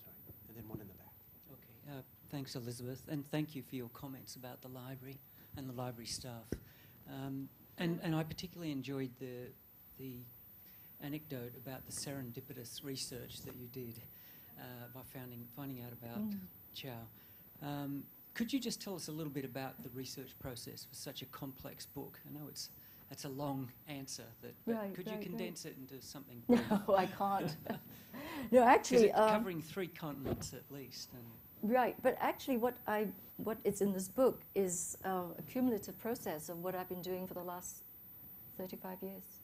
sorry. And then one in the back. Okay. Thanks, Elizabeth, and thank you for your comments about the library and the library staff. And I particularly enjoyed the anecdote about the serendipitous research that you did by finding out about Chow. Could you just tell us a little bit about the research process for such a complex book? I know that's a long answer, but could you condense it into something brief? No, I can't. No, actually, it's covering 3 continents at least. And right, but actually, what is in this book is a cumulative process of what I've been doing for the last 35 years.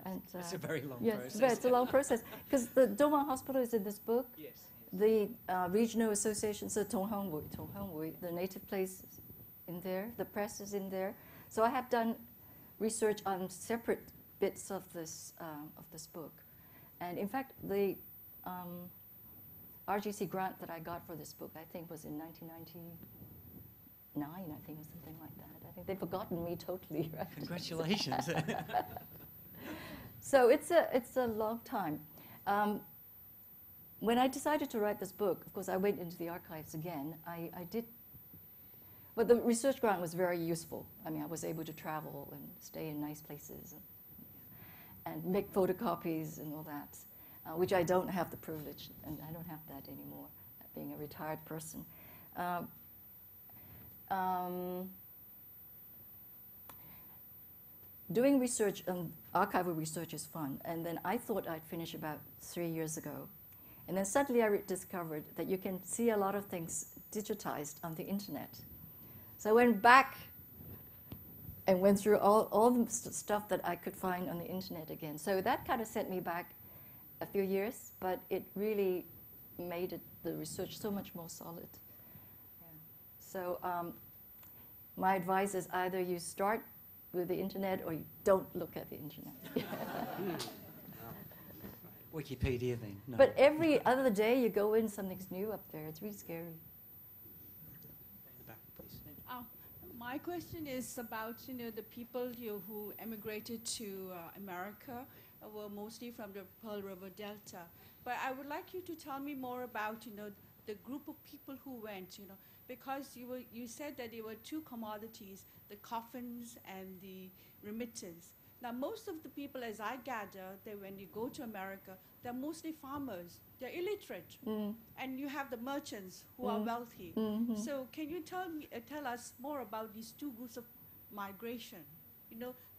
And it's a very long process. Yes, it's a long process, because the Dongwang Hospital is in this book. Yes. The regional associations, so Tonghangwei, the native place is in there, the press is in there. So I have done research on separate bits of this book. And in fact, the RGC grant that I got for this book, I think, was in 1999, I think, or something like that. I think they've forgotten me totally, right? Congratulations. So it's a long time. When I decided to write this book, of course, I went into the archives again. I did, but the research grant was very useful. I mean, I was able to travel and stay in nice places and make photocopies and all that, which I don't have the privilege, and I don't have that anymore, being a retired person. Doing research, archival research is fun, and then I thought I'd finish about 3 years ago. And then suddenly I discovered that you can see a lot of things digitized on the internet. So I went back and went through all the stuff that I could find on the internet again. So that kind of sent me back a few years, but it really made the research so much more solid. Yeah. So my advice is either you start with the internet or you don't look at the internet. Wikipedia then. No. But every other day you go in, something's new up there. It's really scary. In the back, please. My question is about the people who emigrated to America were mostly from the Pearl River Delta. But I would like you to tell me more about the group of people who went. Because you said that there were 2 commodities: the coffins and the remittance. Now, most of the people, as I gather, that when you go to America, they're mostly farmers. They're illiterate. And you have the merchants who are wealthy. So can you tell us more about these 2 groups of migration?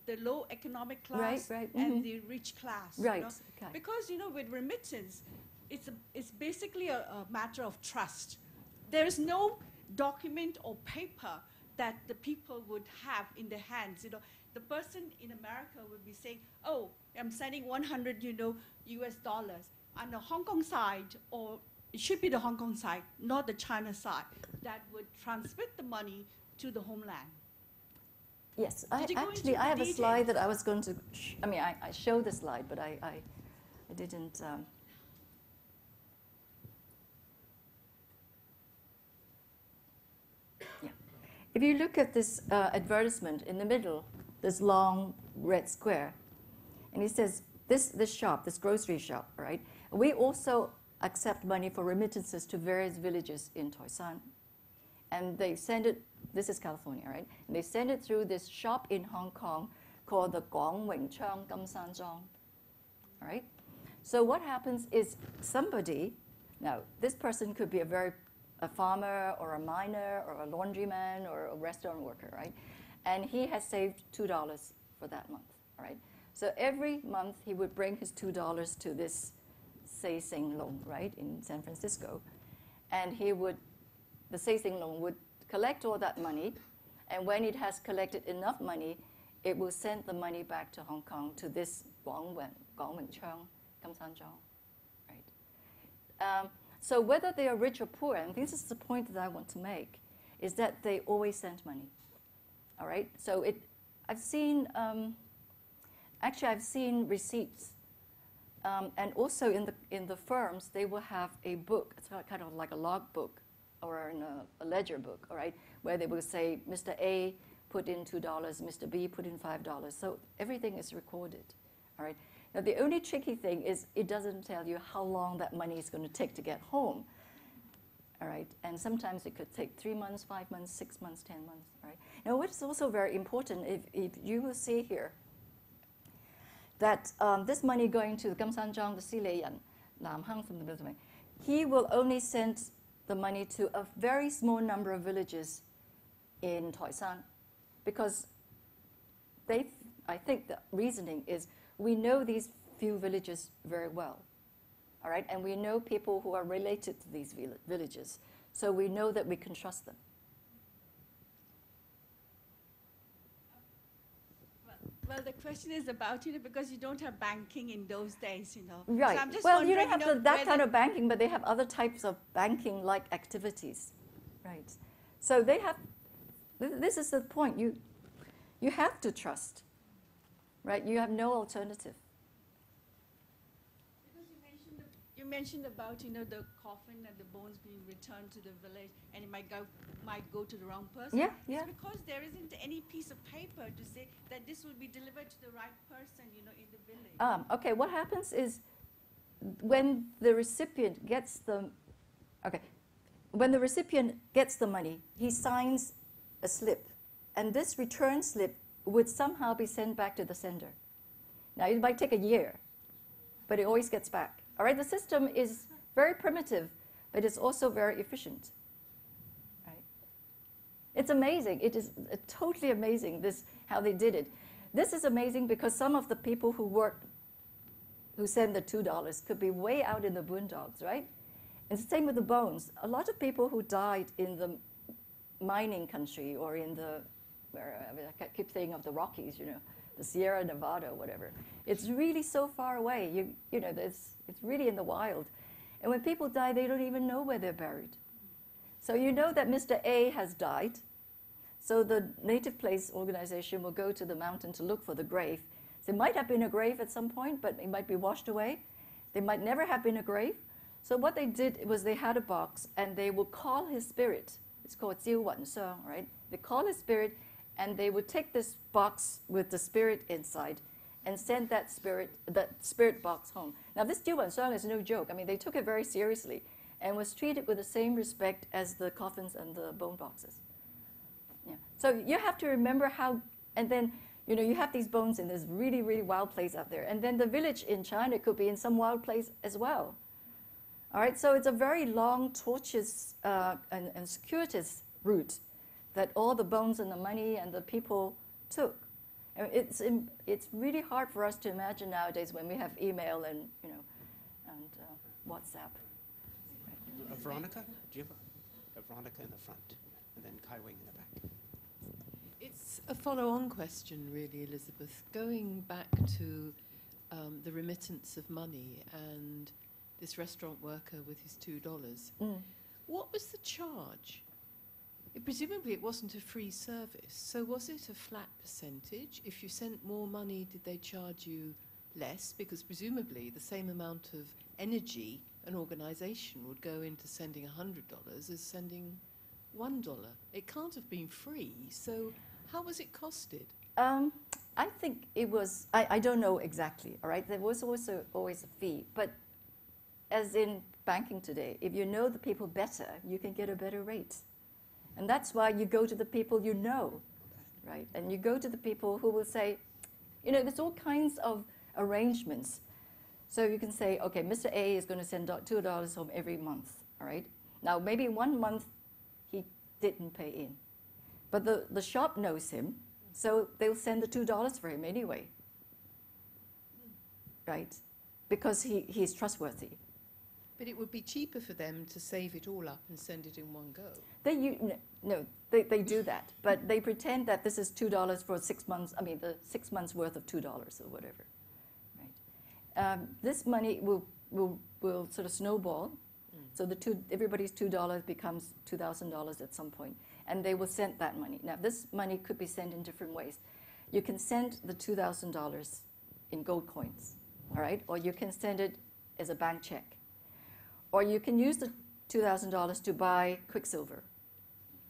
The low economic class and the rich class. Right. Okay. Because, with remittance, it's basically a matter of trust. There is no document or paper that the people would have in their hands. The person in America would be saying, "Oh, I'm sending 100, US dollars." On the Hong Kong side, or it should be the Hong Kong side, not the China side, that would transmit the money to the homeland. Yes, I have a slide that I was going to. I showed the slide, but I didn't. if you look at this advertisement in the middle, this long red square, and it says, this shop, this grocery shop, right? We also accept money for remittances to various villages in Toisan. And they send it, this is California, right? And they send it through this shop in Hong Kong called the Gong Wing Chang Gam San Zhong, all right? So what happens is somebody, now this person could be a farmer or a miner or a laundryman or a restaurant worker, right? And he has saved $2 for that month, all right? So every month he would bring his $2 to this Sei Sing Long, right, in San Francisco. And the Sei Sing Long would collect all that money, and when it has collected enough money, it will send the money back to Hong Kong to this Gong Wing Chang Gam San Zhong, right? So whether they are rich or poor, and this is the point that I want to make, is that they always send money, all right? So I've seen receipts, and also in the firms, they will have a book. It's kind of like a log book or a ledger book, all right, where they will say, Mr. A put in $2, Mr. B put in $5. So everything is recorded, all right? Now, the only tricky thing is it doesn't tell you how long that money is going to take to get home, all right? And sometimes it could take 3 months, 5 months, 6 months, 10 months, right? Now, what is also very important, if you will see here, that this money going to Gam San Zhong, the Sileyan, Nam Hang from the building, he will only send the money to a very small number of villages in Toisan, because I think the reasoning is we know these few villages very well, all right? And we know people who are related to these villages, so we know that we can trust them. Well, the question is about, because you don't have banking in those days, Right. So I'm just well, you wondering, don't have that kind of banking, but they have other types of banking-like activities, right? So they have, this is the point, you have to trust, right? You have no alternative. Because you mentioned about, the coffin and the bones being returned to the village, and it might go to the wrong person. Yeah, yeah. It's because there isn't any piece of paper to say that this will be delivered to the right person, in the village. Okay, what happens is when the recipient gets the money, he signs a slip, and this return slip would somehow be sent back to the sender. Now, it might take a year, but it always gets back. All right, the system is very primitive, but it's also very efficient. Right? It's amazing. It is totally amazing how they did it. This is amazing because some of the people who send the $2 could be way out in the boondocks, right? And the same with the bones. A lot of people who died in the mining country or in I keep saying of the Rockies, the Sierra Nevada or whatever. It's really so far away. It's really in the wild. And when people die, they don't even know where they're buried. So you know that Mr. A has died. So the Native Place organization will go to the mountain to look for the grave. There might have been a grave at some point, but it might be washed away. There might never have been a grave. So what they did was they had a box, and they would call his spirit. It's called Jiu Wan Song, right? They call his spirit, and they would take this box with the spirit inside and send that spirit box home. Now, this Jiu Wan Song is no joke. I mean, they took it very seriously and was treated with the same respect as the coffins and the bone boxes. Yeah. So you have to remember how, and then, you have these bones in this really, really wild place out there. And then the village in China could be in some wild place as well. All right, so it's a very long, tortuous, and circuitous route that all the bones and the money and the people took. And it's really hard for us to imagine nowadays when we have email and WhatsApp. Veronica, do you have Veronica in the front, and then Kai Wing in the back? It's a follow-on question, really, Elizabeth. Going back to the remittance of money and this restaurant worker with his $2. What was the charge? Presumably it wasn't a free service, so was it a flat percentage? If you sent more money, did they charge you less? Because presumably the same amount of energy an organisation would go into sending $100 as sending $1. It can't have been free. So how was it costed? I think it was, I don't know exactly, all right? There was also always a fee. But as in banking today, if you know the people better, you can get a better rate. And that's why you go to the people you know, right? And you go to the people who will say, you know, there's all kinds of arrangements. So you can say, okay, Mr. A is going to send $2 home every month, all right? Now, maybe 1 month he didn't pay in. But the shop knows him, so they'll send the $2 for him anyway, right? Because he's trustworthy. But it would be cheaper for them to save it all up and send it in one go. They do that, but they pretend that this is $2 for 6 months. I mean, the 6 months worth of $2 or whatever, right? This money will sort of snowball, so everybody's $2 becomes $2,000 at some point, and they will send that money. Now, this money could be sent in different ways. You can send the $2,000 in gold coins, all right, or you can send it as a bank check. Or you can use the $2,000 to buy Quicksilver,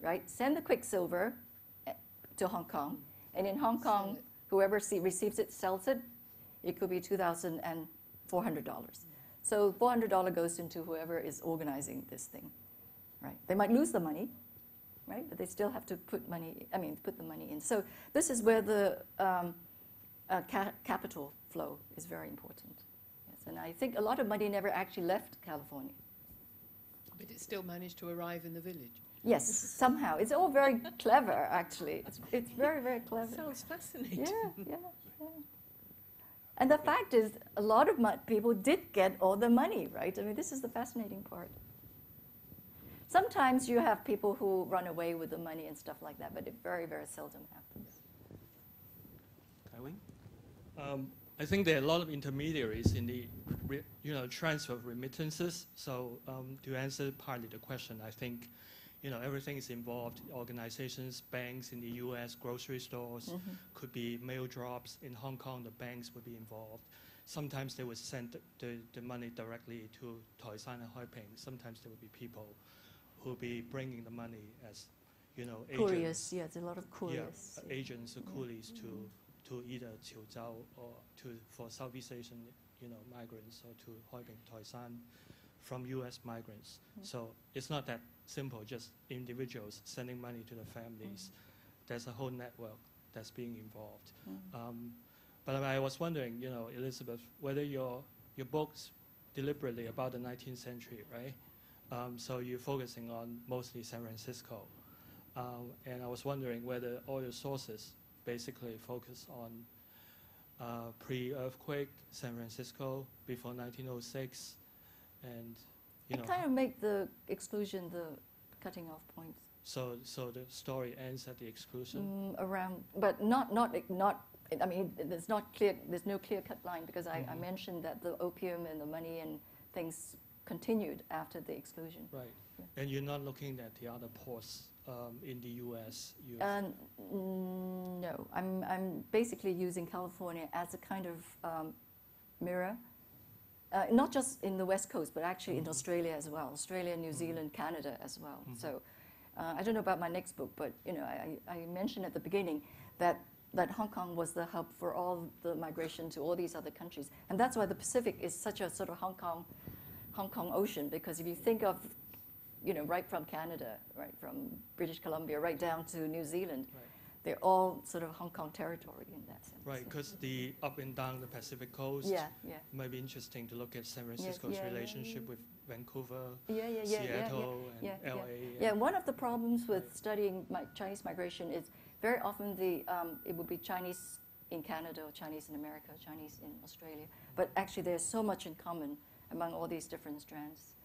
right? Send the Quicksilver to Hong Kong, and in Hong Kong, whoever receives it sells it. It could be $2,400. So $400 goes into whoever is organizing this thing, right? They might lose the money, right? But they still have to put the money in. So this is where the capital flow is very important. And I think a lot of money never actually left California. But it still managed to arrive in the village. Yes, somehow. It's all very clever, actually. It's very, very clever. Sounds fascinating. Yeah. And the fact is, a lot of people did get all the money, right? I mean, this is the fascinating part. Sometimes you have people who run away with the money and stuff like that, but it very, very seldom happens. Kai-Wing? I think there are a lot of intermediaries in the transfer of remittances. So to answer partly the question, I think everything is involved. Organizations, banks in the U.S., grocery stores, could be mail drops. In Hong Kong, the banks would be involved. Sometimes they would send the money directly to Toi San and Hoi Ping. Sometimes there would be people who would be bringing the money as agents. Couriers, yeah, there's a lot of couriers. Yeah, agents or coolies to either Qiuzhou or for Southeast Asian, migrants, or to Hoi Ping, Toi San from U.S. migrants. So it's not that simple, just individuals sending money to the families. There's a whole network that's being involved. But I was wondering, Elizabeth, whether your book's deliberately about the 19th century, right? So you're focusing on mostly San Francisco. And I was wondering whether all your sources basically focus on pre-earthquake San Francisco before 1906, and I kind of make the exclusion the cutting off point. So the story ends at the exclusion. But not. I mean, there's not clear. There's no clear-cut line because I mentioned that the opium and the money and things continued after the exclusion. Right, and you're not looking at the other ports in the U.S. No, I'm basically using California as a kind of mirror, not just in the West Coast, but actually in Australia as well, Australia, New Zealand, Canada as well. So I don't know about my next book, but I mentioned at the beginning that Hong Kong was the hub for all the migration to all these other countries, and that's why the Pacific is such a sort of Hong Kong Ocean, because if you think of right from Canada, right from British Columbia, right down to New Zealand, they're all sort of Hong Kong territory in that sense. Right, because the up and down the Pacific coast might be interesting to look at San Francisco's relationship with Vancouver, Seattle, and LA. Yeah, one of the problems with studying Chinese migration is very often it would be Chinese in Canada, or Chinese in America, or Chinese in Australia. But actually there's so much in common among all these different strands.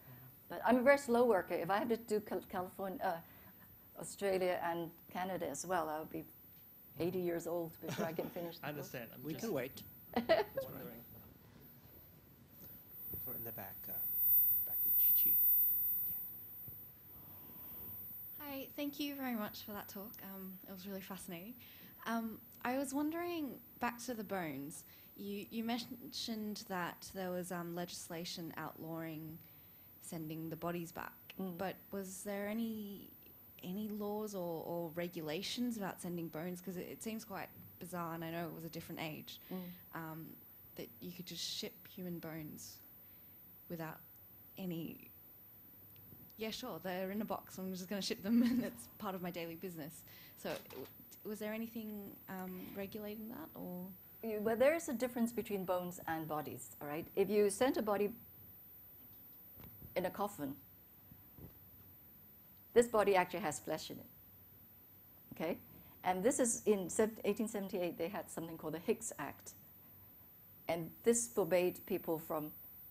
But I'm a very slow worker. If I had to do California, Australia, and Canada as well, I would be 80 years old before I can finish the I understand. We can wait. Wondering. We're in the back with Chi-Chi. Hi, thank you very much for that talk. It was really fascinating. I was wondering, back to the bones, you mentioned that there was legislation outlawing sending the bodies back, but was there any any laws or regulations about sending bones? Because it seems quite bizarre, and I know it was a different age, that you could just ship human bones without any... Yeah, sure, they're in a box, I'm just going to ship them, and it's part of my daily business. So was there anything regulating that, or...? Well, there is a difference between bones and bodies, all right? If you send a body in a coffin, this body actually has flesh in it, okay? And this is in 1878, they had something called the Hicks Act. And this forbade people from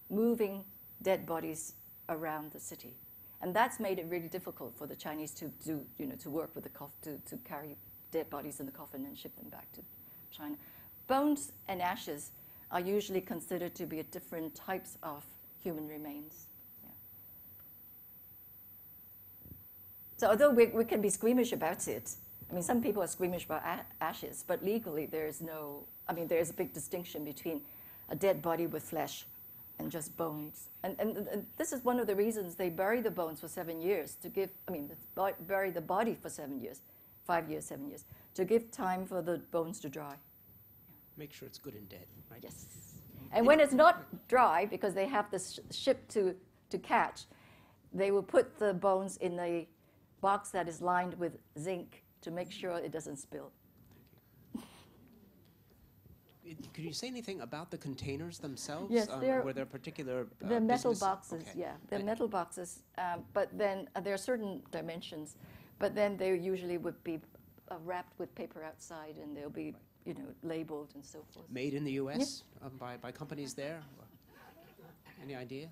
moving dead bodies around the city. And that's made it really difficult for the Chinese to do, to work with the to carry dead bodies in the coffin and ship them back to China. Bones and ashes are usually considered to be different types of human remains. Yeah. So although we can be squeamish about it, I mean, some people are squeamish about ashes, but legally there's a big distinction between a dead body with flesh and just bones. And this is one of the reasons they bury the bones for 7 years, bury the body for 7 years, 5 years, 7 years, to give time for the bones to dry. Make sure it's good and dead, right? Yes. And when it's not dry, because they have this ship to catch, they will put the bones in a box that is lined with zinc to make sure it doesn't spill. Could you say anything about the containers themselves? Yes, were there particular they're metal business? boxes, Okay. yeah. They're metal boxes, but then there are certain dimensions, but then they usually would be wrapped with paper outside, and they'll be labeled and so forth. Made in the U.S. By companies there? Any idea?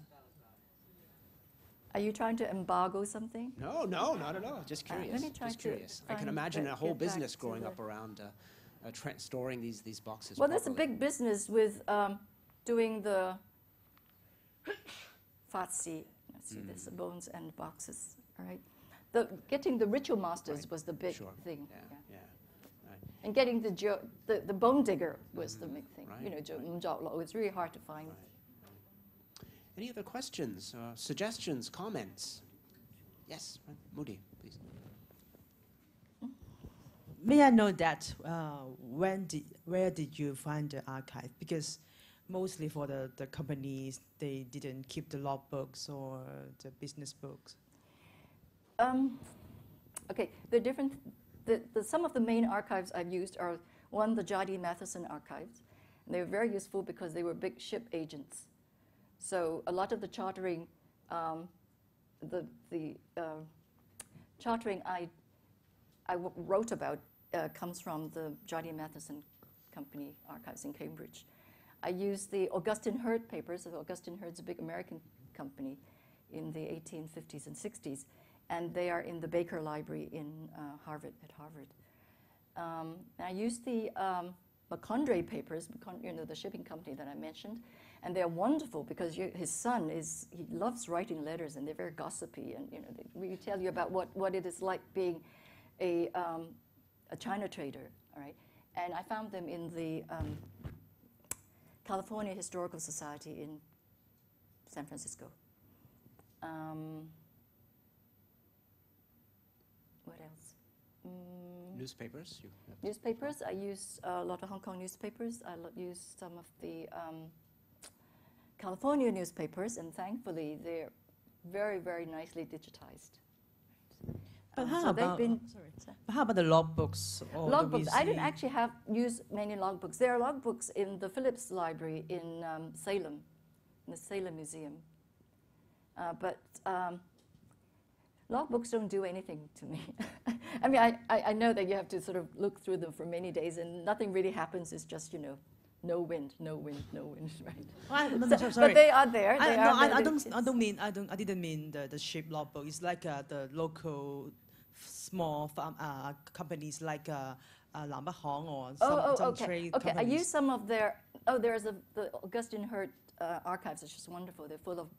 Are you trying to embargo something? No, not at all. Just curious. Let me try Just to curious. I can find imagine the- a whole get back business to growing the- up around storing these boxes. Well, there's a properly. big business with doing the fatsi. Let's see, there's the bones and boxes. All right, getting the ritual masters Right. was the big Sure. thing. Yeah. Right. And getting the bone digger was the big thing. Right, It's really hard to find. Right. Any other questions, suggestions, comments? Yes, Moody, please. May I know that where did you find the archive? Because mostly for the companies, they didn't keep the logbooks or the business books. Okay, the different. Some of the main archives I've used are the Jardine Matheson archives. And they were very useful because they were big ship agents. So a lot of the chartering, chartering I wrote about comes from the Jardine Matheson Company archives in Cambridge. I used the Augustine Hurd papers. Augustine Hurd's a big American company in the 1850s and 60s, and they are in the Baker Library in Harvard. I used the Macondray papers, the shipping company that I mentioned, and they're wonderful because his son he loves writing letters, and they're very gossipy, and they really tell you about what it is like being a China trader, all right? And I found them in the California Historical Society in San Francisco. What else? Newspapers? Newspapers. I use a lot of Hong Kong newspapers. I use some of the California newspapers, and thankfully they're very, very nicely digitized. But So how they've about been- But how about the logbooks? Or the Logbooks. I didn't VC? actually use many logbooks. There are logbooks in the Phillips Library in Salem, in the Salem Museum. But logbooks don't do anything to me. I mean, I know that you have to sort of look through them for many days, and nothing really happens. It's just, no wind, right? Sorry. But they are there. I Didn't mean the ship logbook. It's like the local small companies like Lambert Hong or some okay. trade Okay, I companies. use some of their. There's the Augustine Hurd archives. It's just wonderful. They're full of.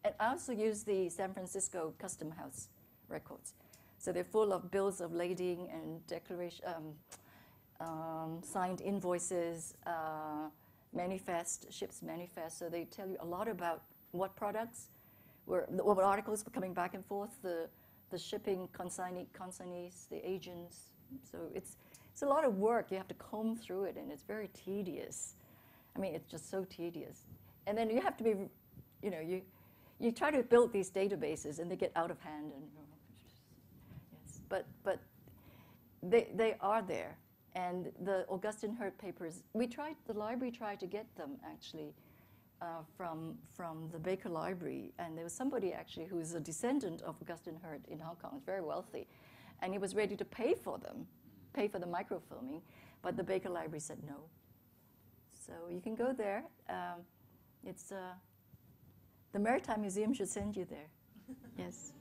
And I also use the San Francisco Custom House records. So they're full of bills of lading and declaration, signed invoices, ship's manifest. So they tell you a lot about what products what articles were coming back and forth, the the shipping consignees, the agents. So it's a lot of work. You have to comb through it, and it's very tedious. I mean, it's just so tedious. And then you have to be, you try to build these databases, and they get out of hand. And yes, but they are there. And the Augustine Hurt papers, the library tried to get them actually from the Baker Library, and there was somebody actually who is a descendant of Augustine Hurt in Hong Kong, very wealthy, and he was ready to pay for them, pay for the microfilming, but the Baker Library said no. So you can go there. It's the Maritime Museum should send you there. Yes.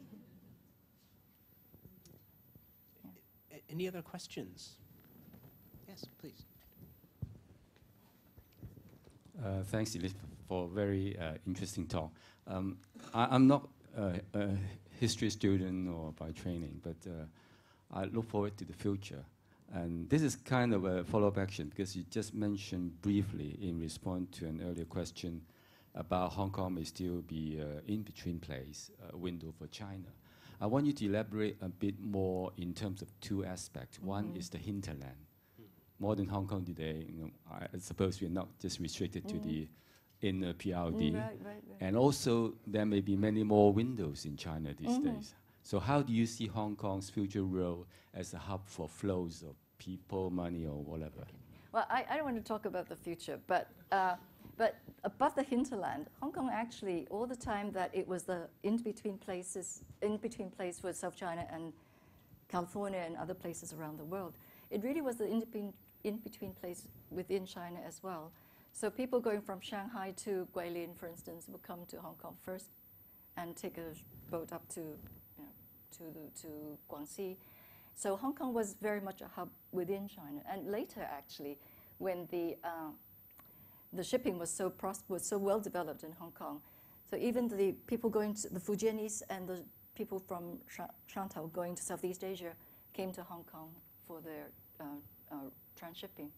Any other questions? Yes, please. Thanks, Elizabeth, for a very interesting talk. I'm not a history student or by training, but I look forward to the future. And this is kind of a follow-up action, because you just mentioned briefly in response to an earlier question about Hong Kong may still be an in-between place, a window for China. I want you to elaborate a bit more in terms of two aspects. One is the hinterland. Modern Hong Kong today, I suppose we're not just restricted to the inner PRD. Right. And also, there may be many more windows in China these days. So how do you see Hong Kong's future role as a hub for flows of people, money, or whatever? Okay. Well, I don't want to talk about the future, but above the hinterland, Hong Kong actually, all the time that it was the in-between place for South China and California and other places around the world, it really was the in-between place within China as well. So people going from Shanghai to Guilin, for instance, would come to Hong Kong first and take a boat up to Guangxi. So Hong Kong was very much a hub within China. And later, actually, when the shipping was so well developed in Hong Kong, so even the people going to the Fujianese and the people from Shantou going to Southeast Asia came to Hong Kong for their transshipping.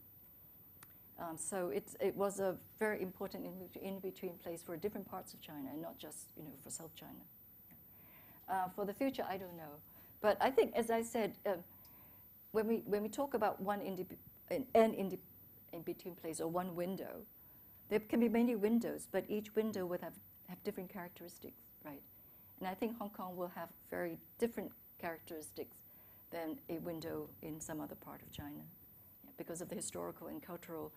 So it was a very important in-between place for different parts of China, and not just for South China. For the future, I don't know, but I think, as I said, when we talk about one in-between place or one window, there can be many windows, but each window would have different characteristics, right? And I think Hong Kong will have very different characteristics than a window in some other part of China, because of the historical and cultural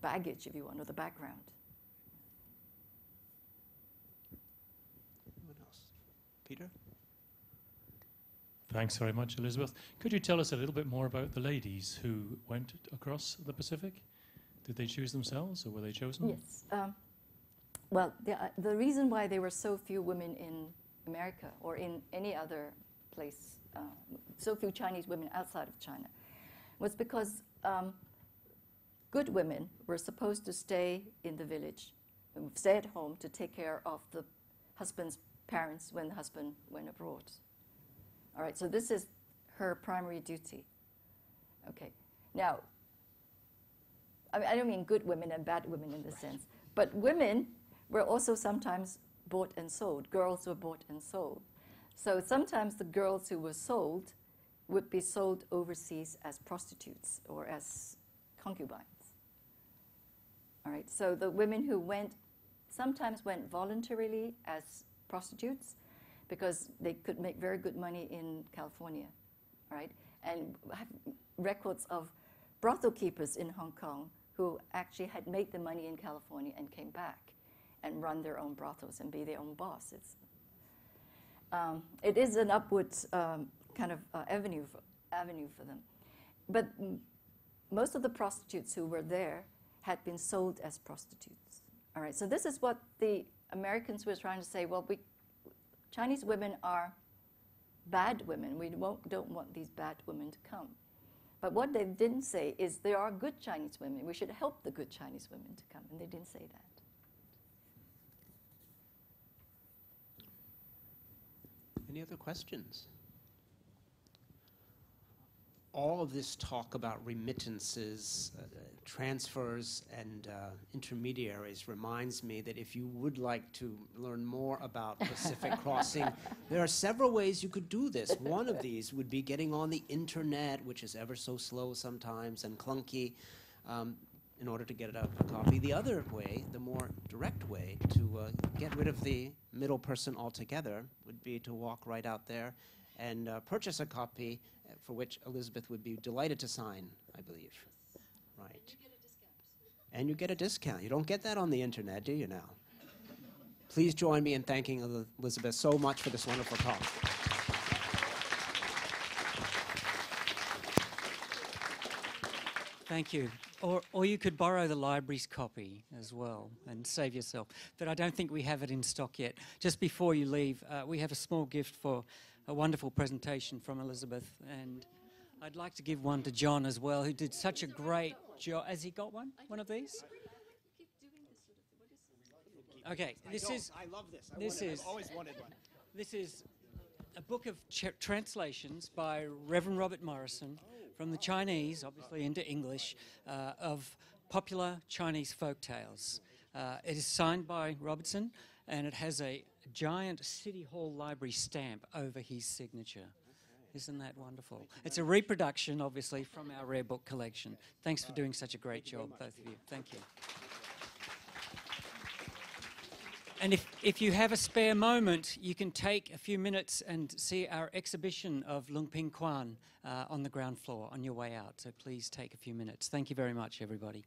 baggage, if you want, or the background. Anyone else? Peter? Thanks very much, Elizabeth. Could you tell us a little bit more about the ladies who went across the Pacific? Did they choose themselves, or were they chosen? Yes. Well, the reason why there were so few women in America or in any other place, so few Chinese women outside of China, was because good women were supposed to stay in the village, stay at home to take care of the husband's parents when the husband went abroad. All right, so this is her primary duty. Okay, now, I don't mean good women and bad women in this sense, but women were also sometimes bought and sold. Girls were bought and sold. So sometimes the girls who were sold would be sold overseas as prostitutes or as concubines. All right, so the women who sometimes went voluntarily as prostitutes because they could make very good money in California, all right? And have records of brothel keepers in Hong Kong who actually had made the money in California and came back and run their own brothels and be their own boss. It is an upward kind of avenue for them. But most of the prostitutes who were there had been sold as prostitutes. All right, so this is what the Americans were trying to say. Well, Chinese women are bad women. We don't want these bad women to come. But what they didn't say is there are good Chinese women. We should help the good Chinese women to come, and they didn't say that. Any other questions? all of this talk about remittances, transfers, and intermediaries reminds me that if you would like to learn more about Pacific Crossing, there are several ways you could do this. One of these would be getting on the internet, which is ever so slow sometimes and clunky, in order to get a copy. The other way, the more direct way to get rid of the middle person altogether would be to walk right out there and purchase a copy for which Elizabeth would be delighted to sign, I believe. Right. And you get a discount. And you get a discount. You don't get that on the internet, do you now? Please join me in thanking Elizabeth so much for this wonderful talk. Thank you. Or you could borrow the library's copy as well and save yourself. But I don't think we have it in stock yet. Just before you leave, we have a small gift for a wonderful presentation from Elizabeth. And I'd like to give one to John as well, who did such a great job. Has he got one? One of these? Okay, this is... I love this. I've always wanted one. This is a book of translations by Reverend Robert Morrison from the Chinese, obviously into English, of popular Chinese folk tales. It is signed by Robertson, and it has a giant City Hall Library stamp over his signature. Isn't that wonderful? It's a reproduction, obviously, from our rare book collection. Thanks for doing such a great job, both of you. Thank you. And if you have a spare moment, you can take a few minutes and see our exhibition of Lung Ping Quan on the ground floor on your way out. So please take a few minutes. Thank you very much, everybody.